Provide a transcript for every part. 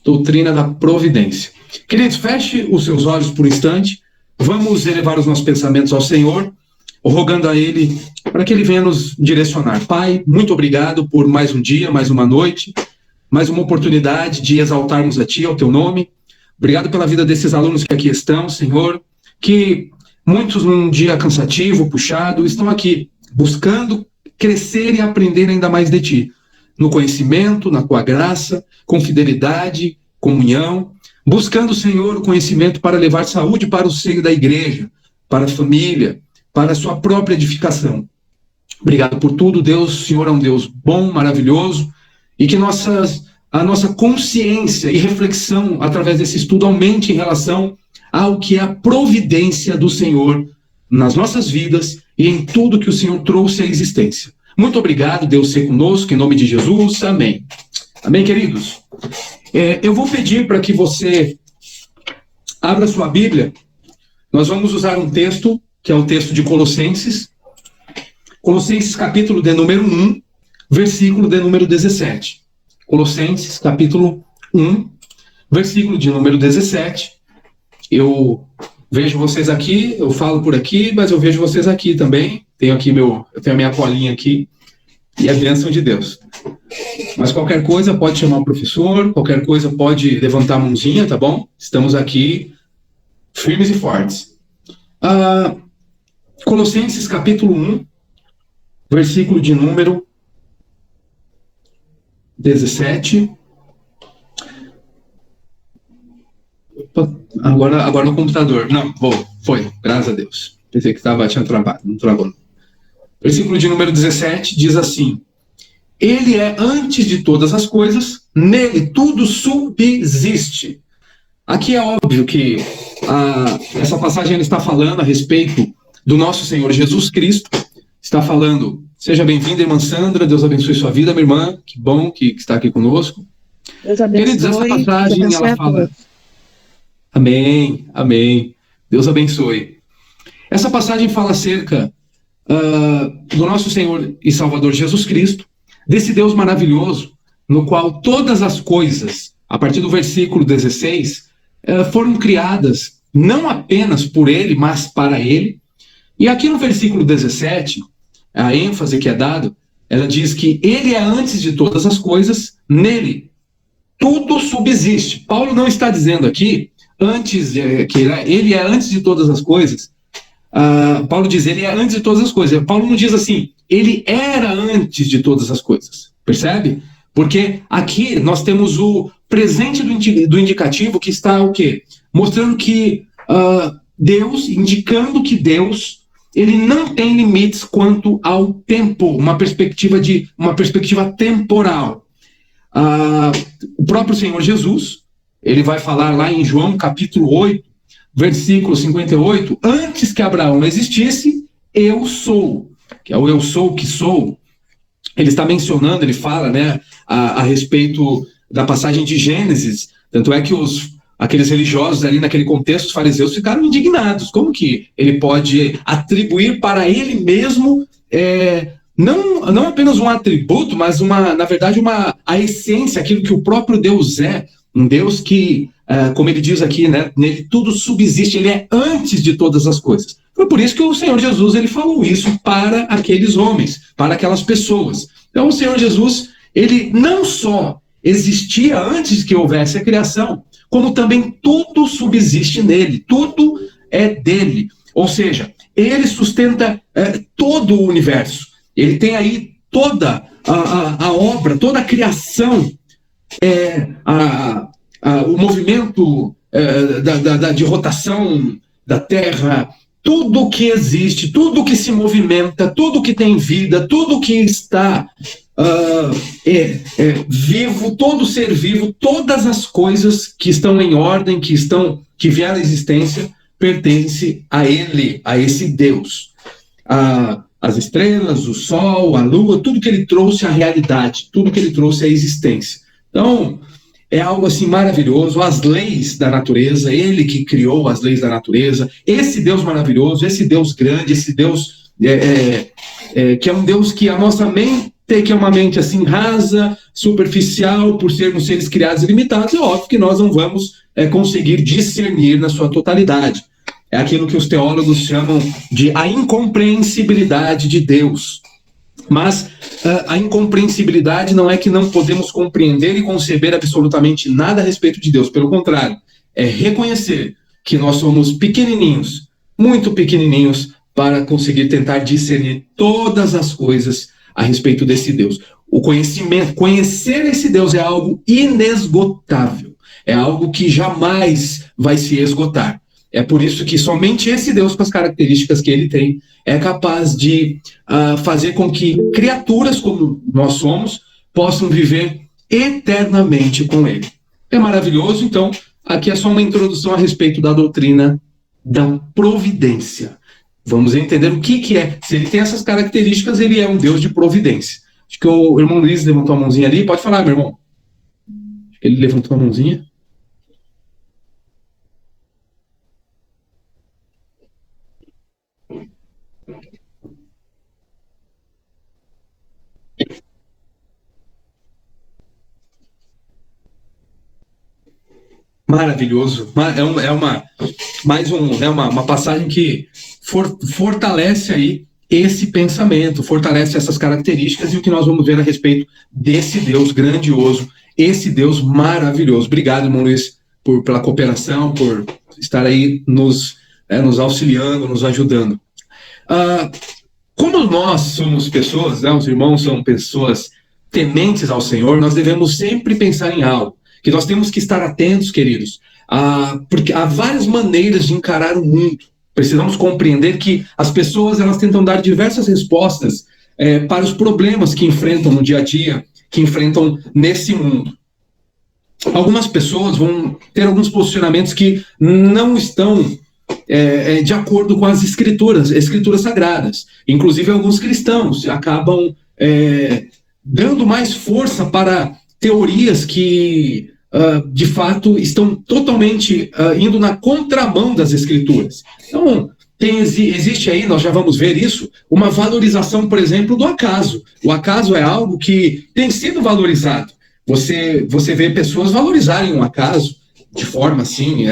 doutrina da providência. Queridos, feche os seus olhos por um instante, vamos elevar os nossos pensamentos ao Senhor, rogando a Ele para que Ele venha nos direcionar. Pai, muito obrigado por mais um dia, mais uma noite, mais uma oportunidade de exaltarmos a Ti, ao Teu nome. Obrigado pela vida desses alunos que aqui estão, Senhor, que muitos num dia cansativo, puxado, estão aqui buscando crescer e aprender ainda mais de Ti, no conhecimento, na Tua graça, com fidelidade, comunhão, buscando, Senhor, o conhecimento para levar saúde para o seio da igreja, para a família, para a sua própria edificação. Obrigado por tudo, Deus. O Senhor é um Deus bom, maravilhoso, e que a nossa consciência e reflexão através desse estudo aumente em relação ao que é a providência do Senhor nas nossas vidas e em tudo que o Senhor trouxe à existência. Muito obrigado, Deus seja conosco, em nome de Jesus. Amém. Amém, queridos? Eu vou pedir para que você abra sua Bíblia. Nós vamos usar um texto, que é o texto de Colossenses. Colossenses, capítulo de número 1, versículo de número 17. Colossenses, capítulo 1, versículo de número 17. Eu vejo vocês aqui, eu falo por aqui, mas eu vejo vocês aqui também. Eu tenho a minha colinha aqui e a bênção de Deus. Mas qualquer coisa pode chamar o professor, qualquer coisa pode levantar a mãozinha, tá bom? Estamos aqui firmes e fortes. Colossenses capítulo 1, versículo de número 17. Opa, agora no computador. Não, foi, graças a Deus. Pensei que tinha travado, não travou. Versículo de número 17 diz assim: Ele é antes de todas as coisas, nele tudo subsiste. Aqui é óbvio que essa passagem ela está falando a respeito do nosso Senhor Jesus Cristo. Está falando, seja bem-vinda, irmã Sandra, Deus abençoe sua vida, minha irmã, que bom que está aqui conosco. Deus abençoe. Queridos, essa passagem ela fala... Amém, amém. Deus abençoe. Essa passagem fala acerca do nosso Senhor e Salvador Jesus Cristo, desse Deus maravilhoso, no qual todas as coisas, a partir do versículo 16, foram criadas não apenas por Ele, mas para Ele. E aqui no versículo 17, a ênfase que é dada, ela diz que Ele é antes de todas as coisas, nele tudo subsiste. Paulo não está dizendo aqui que Ele é antes de todas as coisas. Paulo diz, Ele é antes de todas as coisas. Paulo não diz assim, Ele era antes de todas as coisas. Percebe? Porque aqui nós temos o presente do indicativo que está o quê? Mostrando que Deus, indicando que Deus, Ele não tem limites quanto ao tempo, uma perspectiva temporal. O próprio Senhor Jesus, Ele vai falar lá em João capítulo 8, versículo 58, antes que Abraão existisse, eu sou, que é o eu sou que sou. Ele está mencionando, ele fala, né, a respeito da passagem de Gênesis, tanto é que aqueles religiosos ali naquele contexto, os fariseus ficaram indignados. Como que ele pode atribuir para ele mesmo, não apenas um atributo, mas na verdade a essência, aquilo que o próprio Deus é, um Deus que, como ele diz aqui, né, nele tudo subsiste, ele é antes de todas as coisas. Foi por isso que o Senhor Jesus ele falou isso para aqueles homens, para aquelas pessoas. Então o Senhor Jesus, ele não só existia antes que houvesse a criação, como também tudo subsiste nele, tudo é dele. Ou seja, ele sustenta todo o universo. Ele tem aí toda a obra, toda a criação, o movimento de rotação da Terra, tudo que existe, tudo que se movimenta, tudo que tem vida, tudo que está vivo, todo ser vivo, todas as coisas que estão em ordem, que vieram à existência, pertence a Ele, a esse Deus. As estrelas, o sol, a lua, tudo que Ele trouxe à realidade, tudo que Ele trouxe à existência. Então, é algo assim maravilhoso, as leis da natureza, Ele que criou as leis da natureza, esse Deus maravilhoso, esse Deus grande, esse Deus que é um Deus que a nossa mente ter que é uma mente assim rasa, superficial, por sermos seres criados e limitados, é óbvio que nós não vamos conseguir discernir na sua totalidade. É aquilo que os teólogos chamam de a incompreensibilidade de Deus. Mas a incompreensibilidade não é que não podemos compreender e conceber absolutamente nada a respeito de Deus. Pelo contrário, é reconhecer que nós somos pequenininhos, muito pequenininhos, para conseguir tentar discernir todas as coisas a respeito desse Deus. O conhecimento, conhecer esse Deus é algo inesgotável. É algo que jamais vai se esgotar. É por isso que somente esse Deus, com as características que ele tem, é capaz de fazer com que criaturas como nós somos possam viver eternamente com ele. É maravilhoso, então, aqui é só uma introdução a respeito da doutrina da providência. Vamos entender o que é. Se ele tem essas características, ele é um Deus de providência. Acho que o irmão Luiz levantou a mãozinha ali. Pode falar, meu irmão. Ele levantou a mãozinha. Maravilhoso. Uma passagem que fortalece aí esse pensamento, fortalece essas características e o que nós vamos ver a respeito desse Deus grandioso, esse Deus maravilhoso. Obrigado, irmão Luiz, pela cooperação, por estar aí nos auxiliando, nos ajudando. Como nós somos pessoas, os irmãos são pessoas tementes ao Senhor, nós devemos sempre pensar em algo, que nós temos que estar atentos, queridos, porque há várias maneiras de encarar o mundo. Precisamos compreender que as pessoas elas tentam dar diversas respostas para os problemas que enfrentam no dia a dia, que enfrentam nesse mundo. Algumas pessoas vão ter alguns posicionamentos que não estão de acordo com as escrituras sagradas. Inclusive, alguns cristãos acabam dando mais força para teorias que, de fato, estão totalmente indo na contramão das escrituras. Então, existe aí, nós já vamos ver isso, uma valorização, por exemplo, do acaso. O acaso é algo que tem sido valorizado. Você vê pessoas valorizarem um acaso de forma assim,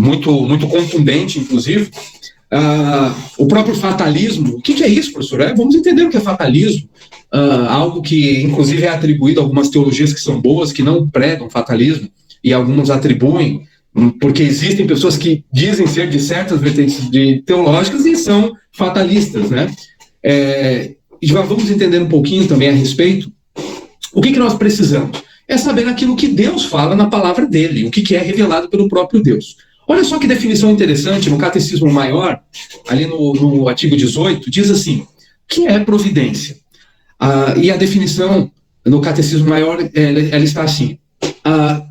muito, muito contundente, inclusive. O próprio fatalismo. O que é isso, professor? Vamos entender o que é fatalismo. Algo que, inclusive, é atribuído a algumas teologias que são boas, que não pregam fatalismo, e alguns atribuem, porque existem pessoas que dizem ser de certas vertentes teológicas e são fatalistas, né? E já vamos entender um pouquinho também a respeito. O que nós precisamos? É saber aquilo que Deus fala na palavra dele, o que é revelado pelo próprio Deus. Olha só que definição interessante, no Catecismo Maior, ali no artigo 18, diz assim, o que é providência? E a definição no Catecismo Maior, ela está assim,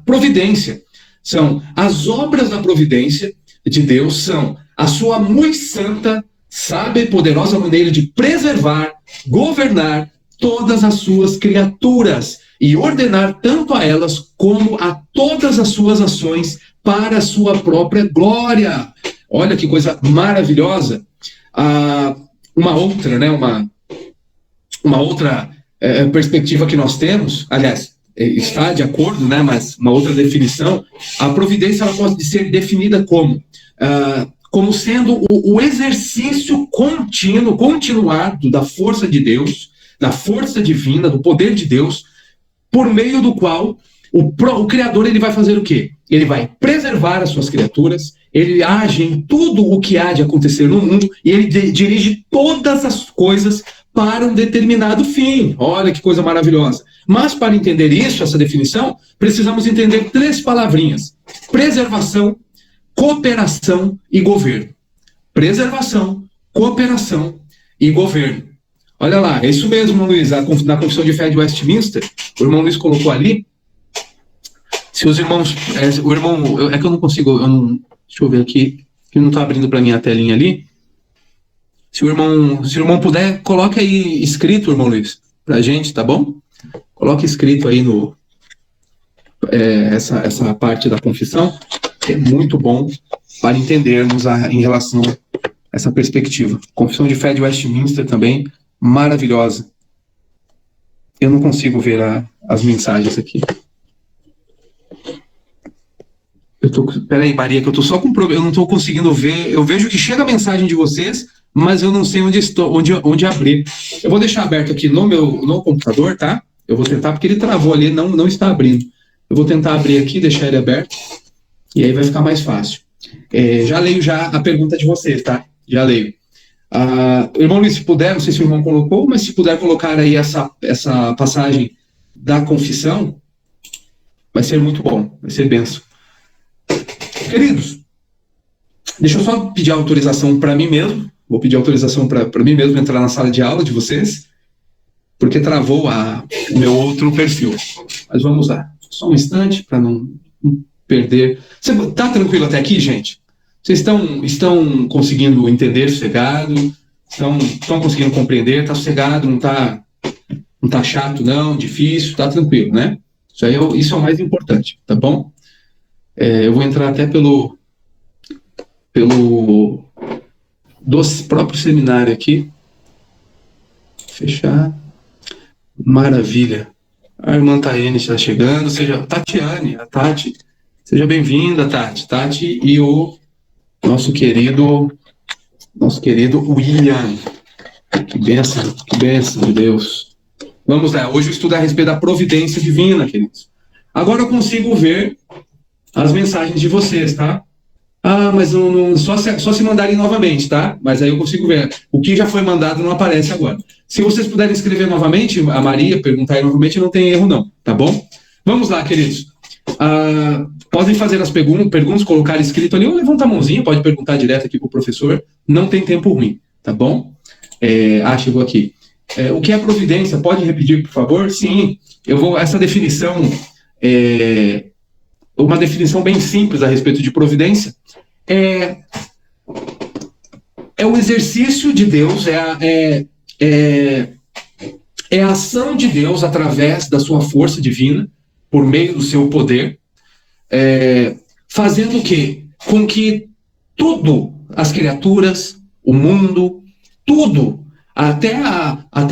providência são as obras da providência de Deus, são a sua muito santa, sábia e poderosa maneira de preservar, governar todas as suas criaturas e ordenar tanto a elas como a todas as suas ações para a sua própria glória. Olha que coisa maravilhosa. Uma outra perspectiva que nós temos, aliás, está de acordo, né, mas uma outra definição, a providência ela pode ser definida como sendo o exercício continuado da força de Deus, da força divina, do poder de Deus, por meio do qual o Criador ele vai fazer o quê? Ele vai preservar as suas criaturas, ele age em tudo o que há de acontecer no mundo e ele dirige todas as coisas para um determinado fim. Olha que coisa maravilhosa. Mas para entender isso, essa definição, precisamos entender 3 palavrinhas: preservação, cooperação e governo. Preservação, cooperação e governo. Olha lá, é isso mesmo, Luiz, na Confissão de Fé de Westminster, o irmão Luiz colocou ali. Se os irmãos, é que eu não consigo, deixa eu ver aqui, que não está abrindo para mim a telinha ali. Se o irmão puder, coloque aí escrito, irmão Luiz, para a gente, tá bom? Coloque escrito aí essa parte da confissão, que é muito bom para entendermos em relação a essa perspectiva. Confissão de Fé de Westminster também, maravilhosa. Eu não consigo ver as mensagens aqui. Peraí, Maria, que eu tô só com problema, eu não tô conseguindo ver. Eu vejo que chega a mensagem de vocês, mas eu não sei onde abrir. Eu vou deixar aberto aqui no computador, tá? Eu vou tentar, porque ele travou ali, não está abrindo. Eu vou tentar abrir aqui, deixar ele aberto, e aí vai ficar mais fácil. Já leio a pergunta de vocês, tá? Já leio. Irmão Luiz, se puder, não sei se o irmão colocou, mas se puder colocar aí essa passagem da confissão, vai ser muito bom, vai ser benção. Queridos, deixa eu só pedir autorização para mim mesmo. Vou pedir autorização para mim mesmo entrar na sala de aula de vocês, porque travou o meu outro perfil. Mas vamos lá. Só um instante para não perder. Você está tranquilo até aqui, gente? Vocês estão conseguindo entender sossegado? Estão conseguindo compreender? Está sossegado? Não tá chato, não? Difícil? Está tranquilo, né? Isso é o mais importante, tá bom? Eu vou entrar até pelo do próprio seminário aqui. Fechar. Maravilha. A irmã Taiane está chegando. Tatiane, a Tati. Seja bem-vinda, Tati. Tati e o nosso querido William. Que bênção de Deus. Vamos lá. Hoje eu estudo a respeito da providência divina, queridos. Agora eu consigo ver as mensagens de vocês, tá? Mas só se mandarem novamente, tá? Mas aí eu consigo ver. O que já foi mandado não aparece agora. Se vocês puderem escrever novamente, a Maria perguntar aí novamente, não tem erro não, tá bom? Vamos lá, queridos. Podem fazer as perguntas, colocar escrito ali, ou levanta a mãozinha, pode perguntar direto aqui pro professor. Não tem tempo ruim, tá bom? Chegou aqui. O que é providência? Pode repetir, por favor? Sim, essa definição uma definição bem simples a respeito de providência, é o exercício de Deus, é a ação de Deus através da sua força divina, por meio do seu poder, fazendo o quê? Com que tudo, as criaturas, o mundo, tudo, até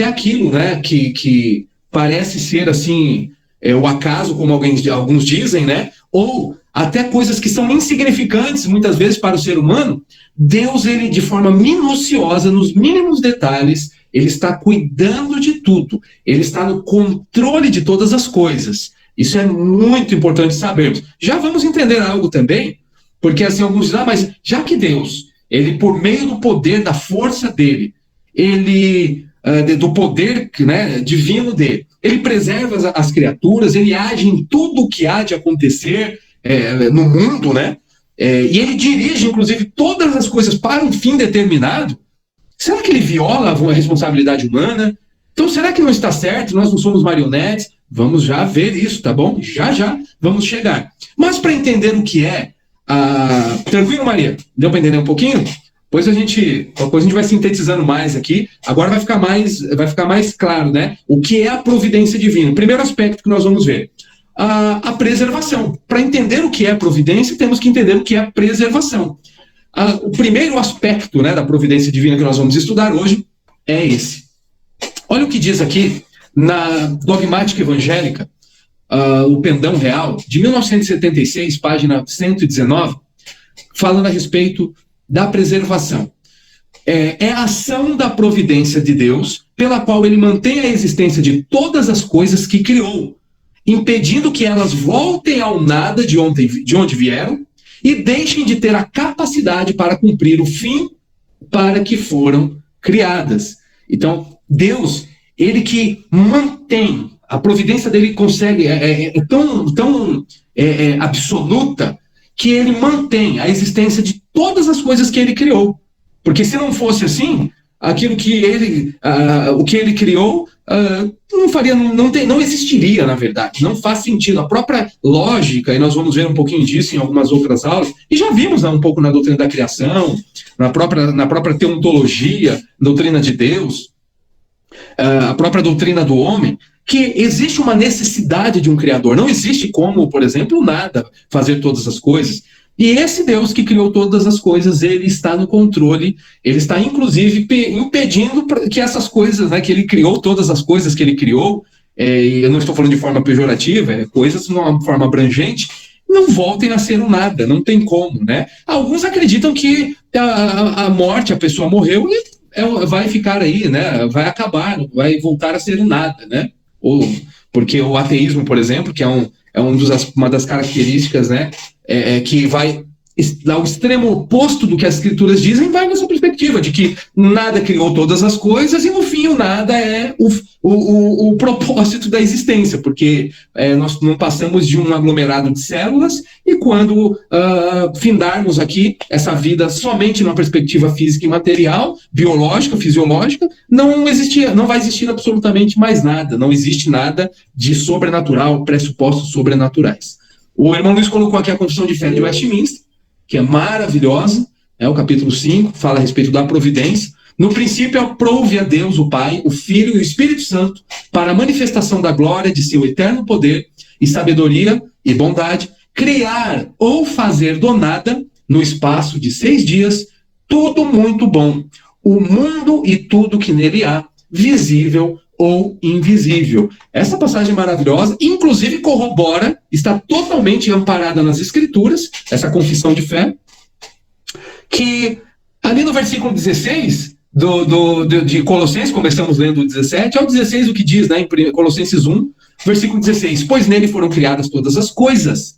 aquilo, né, que parece ser assim, o acaso, como alguns dizem, né? Ou até coisas que são insignificantes, muitas vezes, para o ser humano, Deus, ele, de forma minuciosa, nos mínimos detalhes, ele está cuidando de tudo. Ele está no controle de todas as coisas. Isso é muito importante sabermos. Já vamos entender algo também, porque assim, alguns dizem, mas já que Deus, ele, por meio do poder, da força dele, do poder, né, divino dele, ele preserva as criaturas, ele age em tudo o que há de acontecer no mundo, né? E ele dirige, inclusive, todas as coisas para um fim determinado. Será que ele viola a responsabilidade humana? Então, será que não está certo? Nós não somos marionetes? Vamos já ver isso, tá bom? Já vamos chegar. Mas para entender o que é... Tranquilo, Maria? Deu para entender um pouquinho? Depois a gente vai sintetizando mais aqui. Agora vai ficar mais claro, né? O que é a providência divina. O primeiro aspecto que nós vamos ver. A preservação. Para entender o que é providência, temos que entender o que é a preservação. O primeiro aspecto, né, da providência divina que nós vamos estudar hoje é esse. Olha o que diz aqui na Dogmática Evangélica, o Pendão Real, de 1976, página 119, falando a respeito da preservação. É a ação da providência de Deus, pela qual ele mantém a existência de todas as coisas que criou, impedindo que elas voltem ao nada de onde vieram e deixem de ter a capacidade para cumprir o fim para que foram criadas. Então, Deus, ele que mantém, a providência dele consegue, tão absoluta, que ele mantém a existência de todas as coisas que ele criou. Porque se não fosse assim, aquilo que o que ele criou não existiria, na verdade. Não faz sentido. A própria lógica, e nós vamos ver um pouquinho disso em algumas outras aulas, e já vimos um pouco na doutrina da criação, na própria teontologia, doutrina de Deus, a própria doutrina do homem, que existe uma necessidade de um criador. Não existe como, por exemplo, nada fazer todas as coisas. E esse Deus que criou todas as coisas, ele está no controle, ele está inclusive impedindo que essas coisas, né, que ele criou, todas as coisas que ele criou, e eu não estou falando de forma pejorativa, coisas de uma forma abrangente, não voltem a ser um nada, não tem como, né? Alguns acreditam que a morte, a pessoa morreu e vai ficar aí, né? Vai acabar, vai voltar a ser um nada, né? Ou, porque o ateísmo, por exemplo, que uma das características, né? Que vai ao extremo oposto do que as escrituras dizem, vai nessa perspectiva de que nada criou todas as coisas e no fim o nada é o propósito da existência, porque nós não passamos de um aglomerado de células e quando findarmos aqui essa vida somente numa perspectiva física e material, biológica, fisiológica, não vai existir absolutamente mais nada, não existe nada de sobrenatural, pressupostos sobrenaturais. O irmão Luiz colocou aqui a Confissão de Fé de Westminster, que é maravilhosa, o capítulo 5, fala a respeito da providência. No princípio, aprove a Deus, o Pai, o Filho e o Espírito Santo, para a manifestação da glória de seu eterno poder e sabedoria e bondade, criar ou fazer do nada, no espaço de 6 dias, tudo muito bom, o mundo e tudo que nele há, visível ou invisível. Essa passagem maravilhosa, inclusive corrobora, está totalmente amparada nas Escrituras, essa confissão de fé, que ali no versículo 16 de Colossenses, começamos lendo o 17, ao 16 o que diz, né, em Colossenses 1, versículo 16, pois nele foram criadas todas as coisas,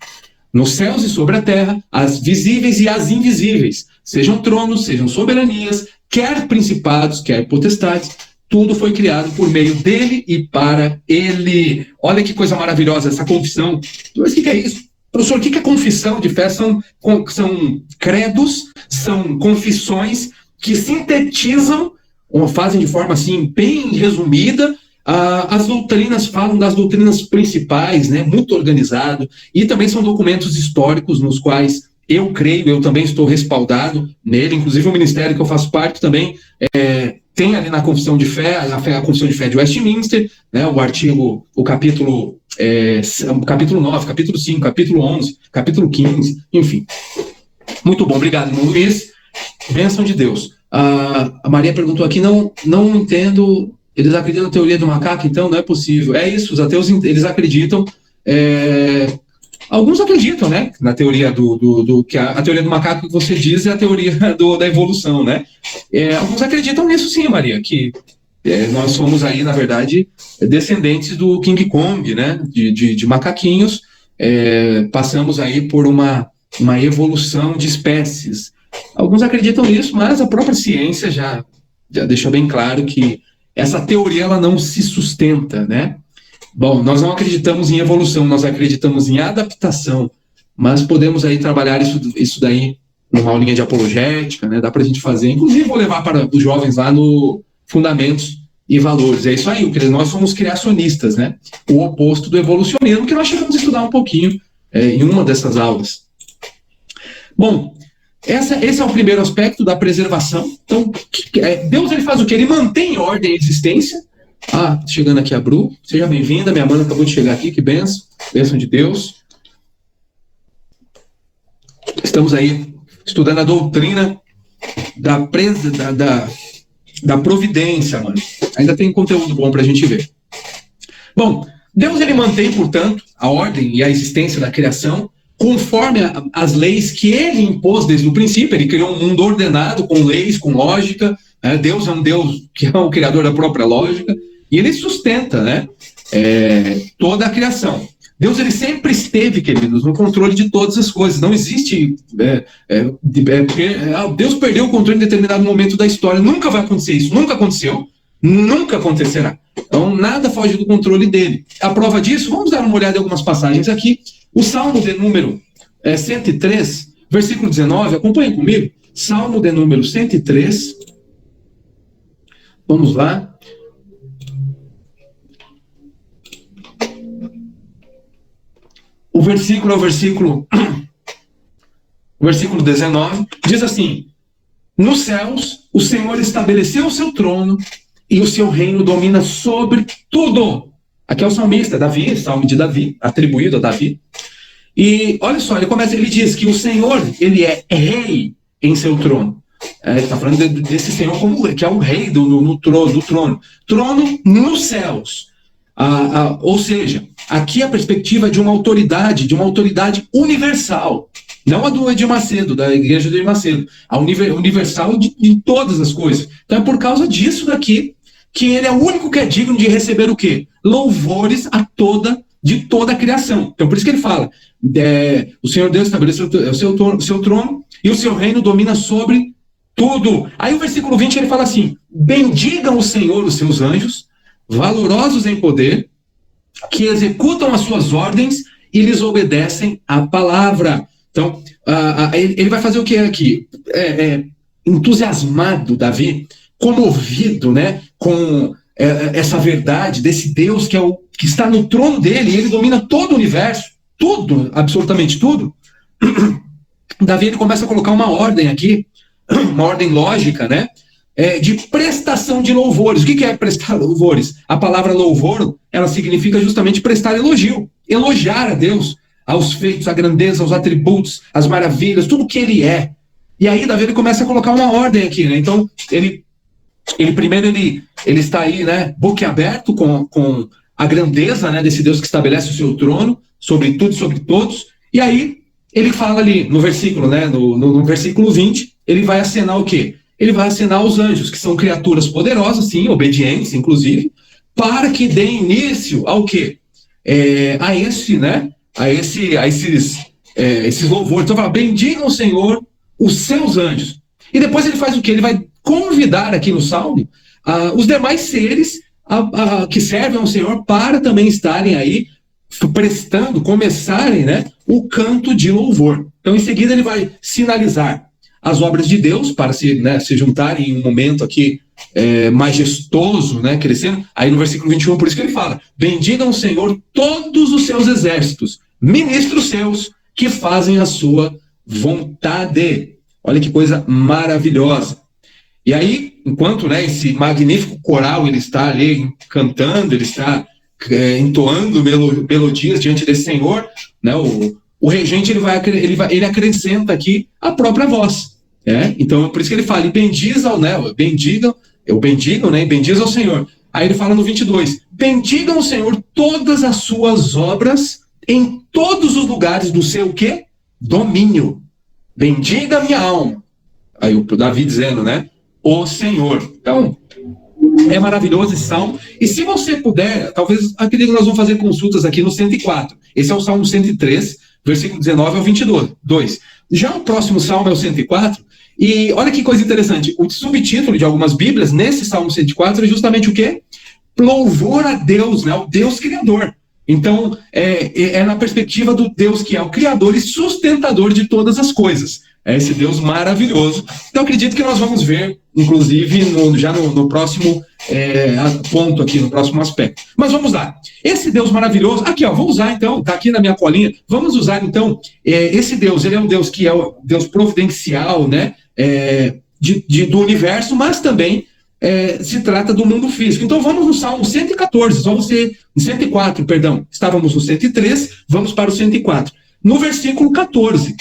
nos céus e sobre a terra, as visíveis e as invisíveis, sejam tronos, sejam soberanias, quer principados, quer potestades, tudo foi criado por meio dele e para ele. Olha que coisa maravilhosa essa confissão. Mas o que é isso? Professor, o que é confissão de fé? São credos, são confissões que sintetizam, ou fazem de forma assim, bem resumida, as doutrinas, falam das doutrinas principais, né, muito organizado, e também são documentos históricos nos quais eu creio, eu também estou respaldado nele, inclusive o ministério que eu faço parte também tem ali na Confissão de Fé, a Confissão de Fé de Westminster, né, o capítulo 9, capítulo 5, capítulo 11, capítulo 15, enfim. Muito bom, obrigado, irmão Luiz. Bênção de Deus. A Maria perguntou aqui, não entendo, eles acreditam na teoria do macaco, então não é possível. É isso, os ateus, eles acreditam, alguns acreditam, né, na teoria que a teoria do macaco que você diz é a teoria da evolução, né? Alguns acreditam nisso sim, Maria, que nós somos aí, na verdade, descendentes do King Kong, né, de macaquinhos, passamos aí por uma evolução de espécies. Alguns acreditam nisso, mas a própria ciência já deixou bem claro que essa teoria ela não se sustenta, né? Bom, nós não acreditamos em evolução, nós acreditamos em adaptação, mas podemos aí trabalhar isso daí numa aulinha de apologética, né? Dá para a gente fazer, inclusive vou levar para os jovens lá no Fundamentos e Valores. É isso aí, nós somos criacionistas, né? O oposto do evolucionismo, que nós chegamos a estudar um pouquinho em uma dessas aulas. Bom, esse é o primeiro aspecto da preservação. Então, Deus ele faz o quê? Ele mantém em ordem a existência. Chegando aqui a Bru, seja bem-vinda, minha mãe acabou de chegar aqui, que bênção, bênção de Deus. Estamos aí estudando a doutrina da providência, mano. Ainda tem conteúdo bom para a gente ver. Bom, Deus ele mantém, portanto, a ordem e a existência da criação conforme as leis que ele impôs desde o princípio. Ele criou um mundo ordenado, com leis, com lógica. Deus é um Deus que é o criador da própria lógica. E ele sustenta, né, toda a criação. Deus ele sempre esteve, queridos, no controle de todas as coisas. Não existe... Deus perdeu o controle em determinado momento da história. Nunca vai acontecer isso. Nunca aconteceu. Nunca acontecerá. Então, nada foge do controle dele. A prova disso, vamos dar uma olhada em algumas passagens aqui. O Salmo de número 103, versículo 19, acompanhe comigo. Salmo de número 103. Vamos lá. O versículo é o versículo 19, diz assim: nos céus o Senhor estabeleceu o seu trono e o seu reino domina sobre tudo. Aqui é o salmista, Davi, salmo de Davi, atribuído a Davi. E olha só, ele diz que o Senhor, ele é rei em seu trono. Ele está falando desse Senhor como que é o rei do trono. Trono nos céus. Ou seja, aqui a perspectiva é de uma autoridade universal, não a do Edir Macedo, da igreja do Edir Macedo, a universal de todas as coisas. Então é por causa disso daqui que ele é o único que é digno de receber o quê? Louvores de toda a criação. Então por isso que ele fala, o Senhor Deus estabeleceu o seu trono e o seu reino domina sobre tudo. Aí o versículo 20 ele fala assim, bendigam o Senhor os seus anjos, valorosos em poder, que executam as suas ordens e lhes obedecem à palavra. Então, ele vai fazer o que aqui? Entusiasmado, Davi, comovido, né, com essa verdade desse Deus que está no trono dele, e ele domina todo o universo, tudo, absolutamente tudo. Davi ele começa a colocar uma ordem aqui, uma ordem lógica, né, de prestação de louvores. O que é prestar louvores? A palavra louvor, ela significa justamente prestar elogio, elogiar a Deus, aos feitos, a grandeza, aos atributos, as maravilhas, tudo que ele é. E aí Davi ele começa a colocar uma ordem aqui, né? Então, ele primeiro ele está aí, né, boquiaberto com a grandeza, né, desse Deus que estabelece o seu trono sobre tudo e sobre todos. E aí ele fala ali no versículo, né, no versículo 20, ele vai acenar o quê? Ele vai acenar os anjos, que são criaturas poderosas, sim, obedientes, inclusive, para que dê início ao quê? A esses louvores. Então, fala, bendigam o Senhor os seus anjos. E depois ele faz o quê? Ele vai convidar aqui no Salmo os demais seres que servem ao Senhor para também estarem aí começarem, né, o canto de louvor. Então, em seguida, ele vai sinalizar as obras de Deus para se juntarem em um momento aqui majestoso, né, crescendo. Aí no versículo 21, por isso que ele fala, bendigam o Senhor todos os seus exércitos, ministros seus que fazem a sua vontade. Olha que coisa maravilhosa. E aí, enquanto, né, esse magnífico coral ele está ali cantando, ele está entoando melodias diante desse Senhor, né, o regente ele acrescenta aqui a própria voz. Então, por isso que ele fala, e bendiz bendigam, bendiz ao Senhor. Aí ele fala no 22, bendigam o Senhor todas as suas obras em todos os lugares do seu quê? Domínio. Bendiga a minha alma. Aí o Davi dizendo, né? O Senhor. Então, é maravilhoso esse salmo. E se você puder, talvez, acredito que nós vamos fazer consultas aqui no 104. Esse é o Salmo 103, versículo 19 ao 22. Já o próximo salmo é o 104. E olha que coisa interessante, o subtítulo de algumas bíblias, nesse Salmo 104, é justamente o quê? Louvor a Deus, né? O Deus Criador. Então, é na perspectiva do Deus que é o Criador e sustentador de todas as coisas. É esse Deus maravilhoso. Então, acredito que nós vamos ver, inclusive, já no próximo ponto aqui, no próximo aspecto. Mas vamos lá. Esse Deus maravilhoso, aqui, ó, vou usar então, tá aqui na minha colinha, vamos usar então, esse Deus, ele é um Deus que é o Deus providencial, né, do universo, mas também se trata do mundo físico. Então vamos no Salmo 114, só você, 104, perdão, estávamos no 103, vamos para o 104. No versículo 14,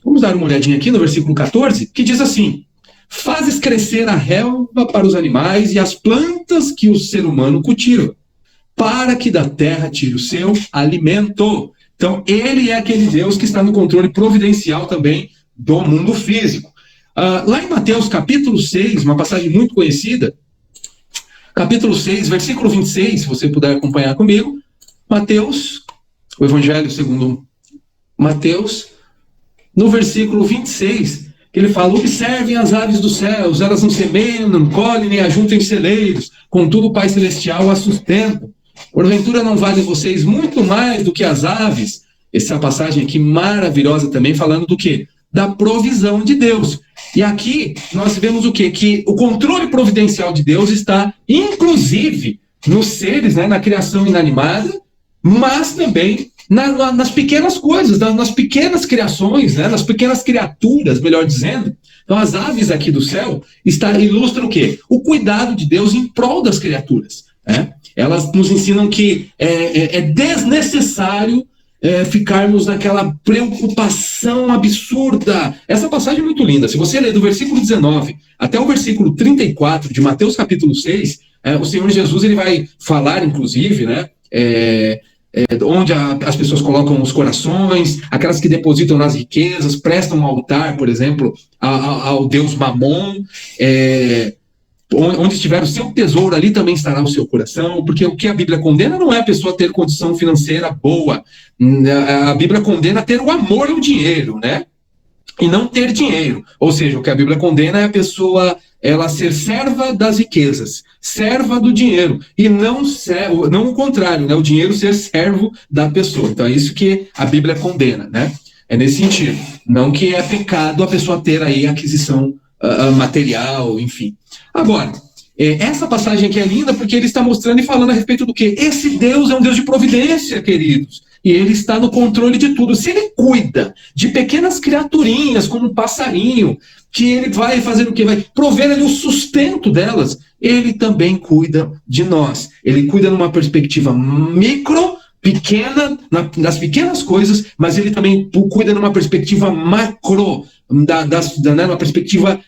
vamos dar uma olhadinha aqui no versículo 14, que diz assim, fazes crescer a relva para os animais e as plantas que o ser humano cultiva, para que da terra tire o seu alimento. Então, ele é aquele Deus que está no controle providencial também do mundo físico. Lá em Mateus, capítulo 6, uma passagem muito conhecida, capítulo 6, versículo 26, se você puder acompanhar comigo, Mateus, o Evangelho segundo Mateus, no versículo 26, ele fala, observem as aves dos céus, elas não semeiam, não colhem, nem ajuntam em celeiros, contudo o Pai Celestial as sustenta. Porventura não valem vocês muito mais do que as aves? Essa passagem aqui maravilhosa também, falando do quê? Da provisão de Deus. E aqui nós vemos o quê? Que o controle providencial de Deus está, inclusive, nos seres, né, na criação inanimada, mas também nas pequenas coisas, nas pequenas criações, né, nas pequenas criaturas, melhor dizendo. Então, as aves aqui do céu ilustram o quê? O cuidado de Deus em prol das criaturas. Né? Elas nos ensinam que é desnecessário ficarmos naquela preocupação absurda. Essa passagem é muito linda. Se você ler do versículo 19 até o versículo 34 de Mateus capítulo 6, o Senhor Jesus ele vai falar, inclusive, né, onde as pessoas colocam os corações, aquelas que depositam nas riquezas, prestam um altar, por exemplo, ao deus Mamon, onde estiver o seu tesouro, ali também estará o seu coração, porque o que a Bíblia condena não é a pessoa ter condição financeira boa, a Bíblia condena ter o amor ao dinheiro, né? E não ter dinheiro, ou seja, o que a Bíblia condena é a pessoa ela ser serva das riquezas, serva do dinheiro, e não o contrário, né? O dinheiro ser servo da pessoa. Então é isso que a Bíblia condena, né? É nesse sentido, não que é pecado a pessoa ter aí aquisição material, enfim. Agora, essa passagem aqui é linda porque ele está mostrando e falando a respeito do quê? Esse Deus é um Deus de providência, queridos. E ele está no controle de tudo. Se ele cuida de pequenas criaturinhas, como um passarinho, que ele vai fazer o quê? Vai prover ali o sustento delas, ele também cuida de nós. Ele cuida numa perspectiva micro, pequena, das pequenas coisas, mas ele também cuida numa perspectiva macro, numa perspectiva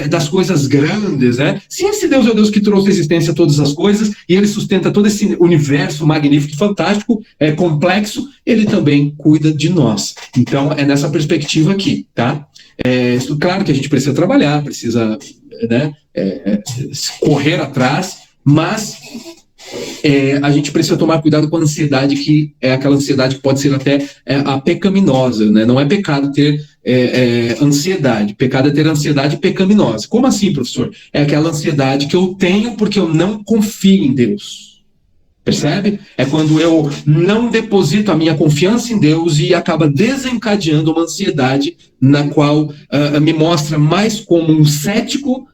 das coisas grandes, né? Se esse Deus é o Deus que trouxe à existência todas as coisas, e ele sustenta todo esse universo magnífico, fantástico, complexo, ele também cuida de nós. Então, é nessa perspectiva aqui, tá? Claro que a gente precisa trabalhar, precisa, né, correr atrás, mas a gente precisa tomar cuidado com a ansiedade, que é aquela ansiedade que pode ser até a pecaminosa, né? Não é pecado ter ansiedade, pecado é ter ansiedade pecaminosa. Como assim, professor? É aquela ansiedade que eu tenho porque eu não confio em Deus. Percebe? É quando eu não deposito a minha confiança em Deus e acaba desencadeando uma ansiedade na qual me mostra mais como um cético,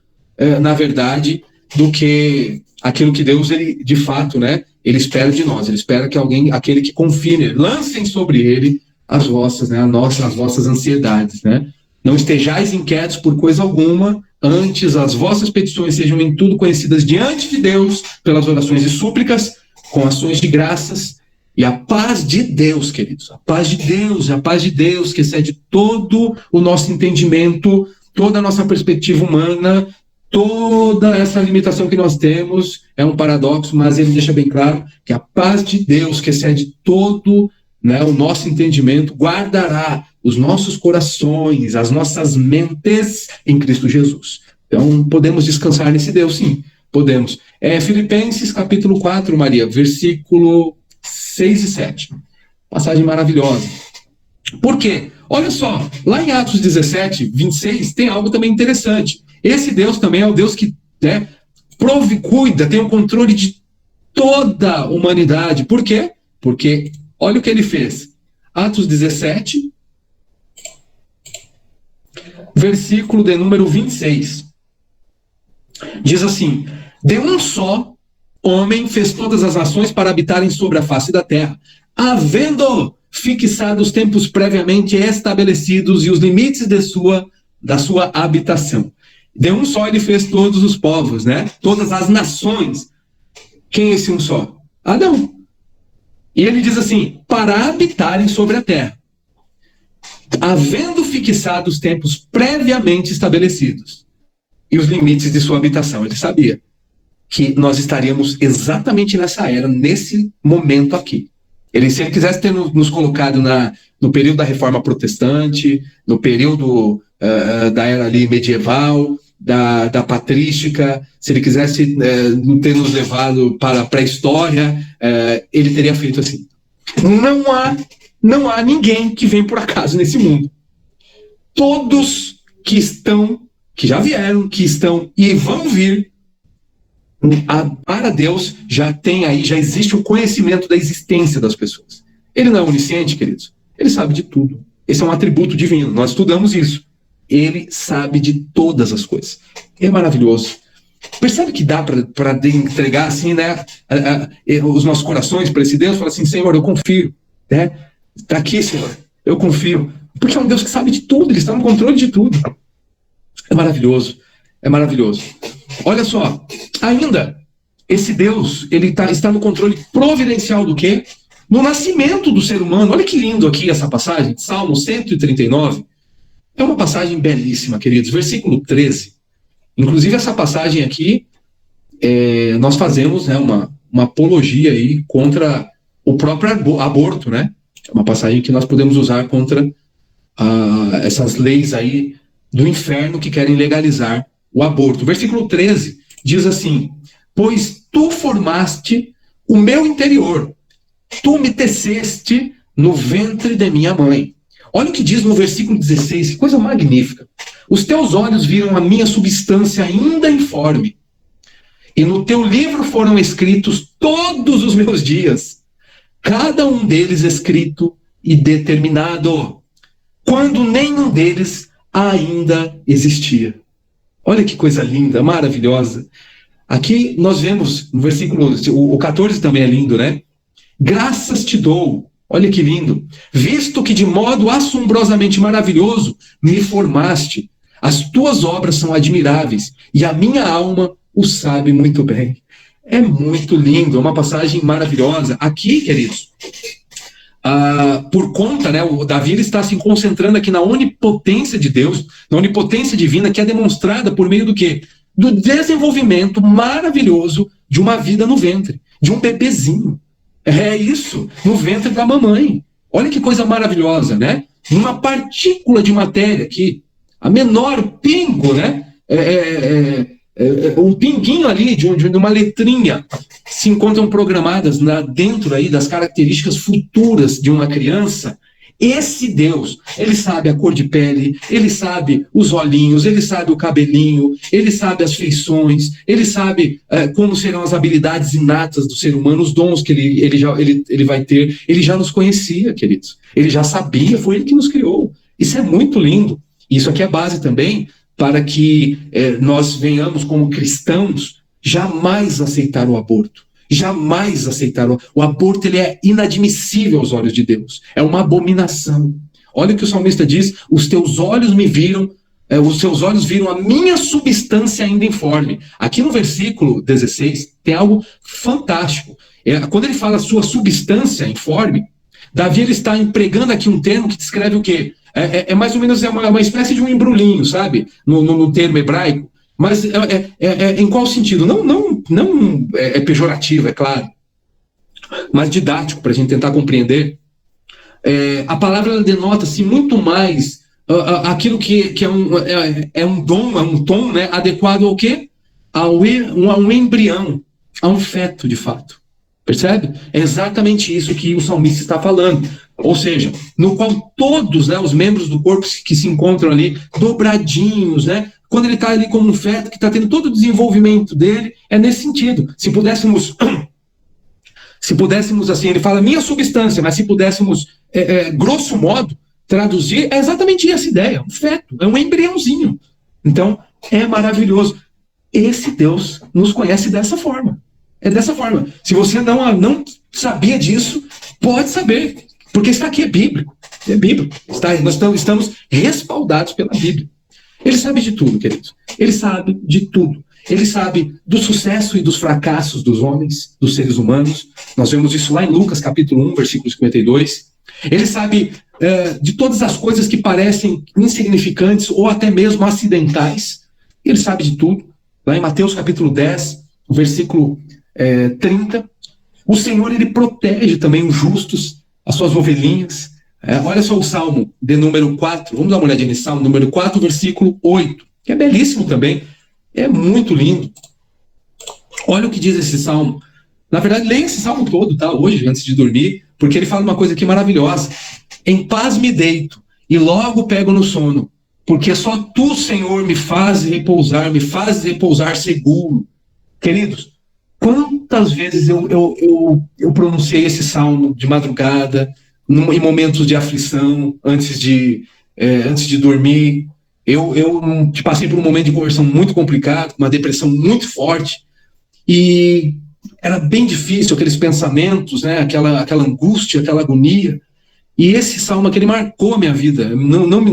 na verdade, do que aquilo que Deus, ele, de fato, né, ele espera de nós. Ele espera que aquele que confie nele, lancem sobre ele as vossas ansiedades, né? Não estejais inquietos por coisa alguma, antes as vossas petições sejam em tudo conhecidas diante de Deus, pelas orações e súplicas, com ações de graças, e a paz de Deus, queridos, a paz de Deus que excede todo o nosso entendimento, toda a nossa perspectiva humana, toda essa limitação que nós temos, é um paradoxo, mas ele deixa bem claro que a paz de Deus, que excede todo, né, o nosso entendimento, guardará os nossos corações, as nossas mentes em Cristo Jesus. Então, podemos descansar nesse Deus, sim, podemos. Filipenses capítulo 4, Maria, versículo 6 e 7. Passagem maravilhosa. Por quê? Olha só, lá em Atos 17, 26, tem algo também interessante. Esse Deus também é o Deus que, né, cuida, tem o controle de toda a humanidade. Por quê? Porque olha o que ele fez. Atos 17, versículo de número 26. Diz assim: de um só homem fez todas as nações para habitarem sobre a face da terra, havendo fixado os tempos previamente estabelecidos e os limites da sua habitação. De um só ele fez todos os povos, né? Todas as nações. Quem é esse um só? Adão. E ele diz assim: para habitarem sobre a terra, havendo fixado os tempos previamente estabelecidos e os limites de sua habitação. Ele sabia que nós estaríamos exatamente nessa era, nesse momento aqui. Se ele quisesse ter nos colocado no período da Reforma Protestante, no período da era ali medieval, da patrística, se ele quisesse ter nos levado para a pré-história, ele teria feito assim. Não há ninguém que vem por acaso nesse mundo. Todos que já vieram, que estão e vão vir, para Deus já existe o conhecimento da existência das pessoas. Ele não é onisciente, queridos. Ele sabe de tudo. Esse é um atributo divino. Nós estudamos isso. Ele sabe de todas as coisas. É maravilhoso. Percebe que dá para entregar assim, né, os nossos corações para esse Deus? Fala assim: Senhor, eu confio. Né? Está aqui, Senhor. Eu confio. Porque é um Deus que sabe de tudo. Ele está no controle de tudo. É maravilhoso. É maravilhoso. Olha só. Ainda, esse Deus, ele está no controle providencial do quê? No nascimento do ser humano. Olha que lindo aqui essa passagem. Salmo 139. É uma passagem belíssima, queridos. Versículo 13. Inclusive, essa passagem aqui, nós fazemos, né, uma apologia aí contra o próprio aborto, né? É uma passagem que nós podemos usar contra essas leis aí do inferno que querem legalizar o aborto. Versículo 13 diz assim: pois tu formaste o meu interior, tu me teceste no ventre de minha mãe. Olha o que diz no versículo 16, que coisa magnífica. Os teus olhos viram a minha substância ainda informe, e no teu livro foram escritos todos os meus dias, cada um deles escrito e determinado, quando nenhum deles ainda existia. Olha que coisa linda, maravilhosa. Aqui nós vemos no versículo, o 14 também é lindo, né? Graças te dou, olha que lindo, visto que de modo assombrosamente maravilhoso me formaste. As tuas obras são admiráveis e a minha alma o sabe muito bem. É muito lindo, é uma passagem maravilhosa. Aqui, queridos, por conta, né, o Davi ele está se concentrando aqui na onipotência de Deus, na onipotência divina, que é demonstrada por meio do quê? Do desenvolvimento maravilhoso de uma vida no ventre, de um bebezinho. É isso, no ventre da mamãe. Olha que coisa maravilhosa, né? Uma partícula de matéria aqui, a menor pingo, né? Um pinguinho ali de uma letrinha se encontram programadas dentro aí das características futuras de uma criança. Esse Deus, ele sabe a cor de pele, ele sabe os olhinhos, ele sabe o cabelinho, ele sabe as feições, ele sabe como serão as habilidades inatas do ser humano, os dons que ele vai ter. Ele já nos conhecia, queridos. Ele já sabia, foi ele que nos criou. Isso é muito lindo. Isso aqui é base também para que nós venhamos como cristãos jamais aceitar o aborto. Jamais aceitar o aborto. Ele é inadmissível aos olhos de Deus. É uma abominação. Olha o que o salmista diz: os teus olhos me viram, os seus olhos viram a minha substância ainda informe. Aqui no versículo 16 tem algo fantástico. Quando ele fala sua substância informe, Davi ele está empregando aqui um termo que descreve o quê? Mais ou menos uma espécie de um embrulhinho, sabe? No termo hebraico. Mas em qual sentido? Não é pejorativo, é claro, mas didático, para a gente tentar compreender. A palavra denota-se muito mais aquilo que é um dom, é um tom, né, adequado ao quê? A um embrião, a um feto, de fato. Percebe? É exatamente isso que o salmista está falando. Ou seja, no qual todos, né, os membros do corpo que se encontram ali, dobradinhos, né? Quando ele está ali como um feto, que está tendo todo o desenvolvimento dele, é nesse sentido. Se pudéssemos, assim, ele fala minha substância, mas se pudéssemos, grosso modo, traduzir, é exatamente essa ideia, um feto, é um embriãozinho. Então, é maravilhoso. Esse Deus nos conhece dessa forma. É dessa forma. Se você não sabia disso, pode saber, porque isso aqui é bíblico. É bíblico. Nós estamos respaldados pela Bíblia. Ele sabe de tudo, queridos. Ele sabe de tudo. Ele sabe do sucesso e dos fracassos dos homens, dos seres humanos. Nós vemos isso lá em Lucas, capítulo 1, versículo 52. Ele sabe de todas as coisas que parecem insignificantes ou até mesmo acidentais. Ele sabe de tudo. Lá em Mateus, capítulo 10, versículo 30. O Senhor, ele protege também os justos, as suas ovelhinhas. Olha só o Salmo de número 4, vamos dar uma olhadinha nesse Salmo, número 4, versículo 8, que é belíssimo também, é muito lindo. Olha o que diz esse Salmo. Na verdade, leia esse Salmo todo, tá? Hoje, antes de dormir, porque ele fala uma coisa aqui maravilhosa. Em paz me deito e logo pego no sono, porque só tu, Senhor, me fazes repousar seguro. Queridos, quantas vezes eu pronunciei esse Salmo de madrugada, em momentos de aflição, antes de dormir. Eu passei por um momento de conversão muito complicado, uma depressão muito forte, e era bem difícil aqueles pensamentos, né, aquela angústia, aquela agonia. E esse salmo aqui, ele marcou a minha vida.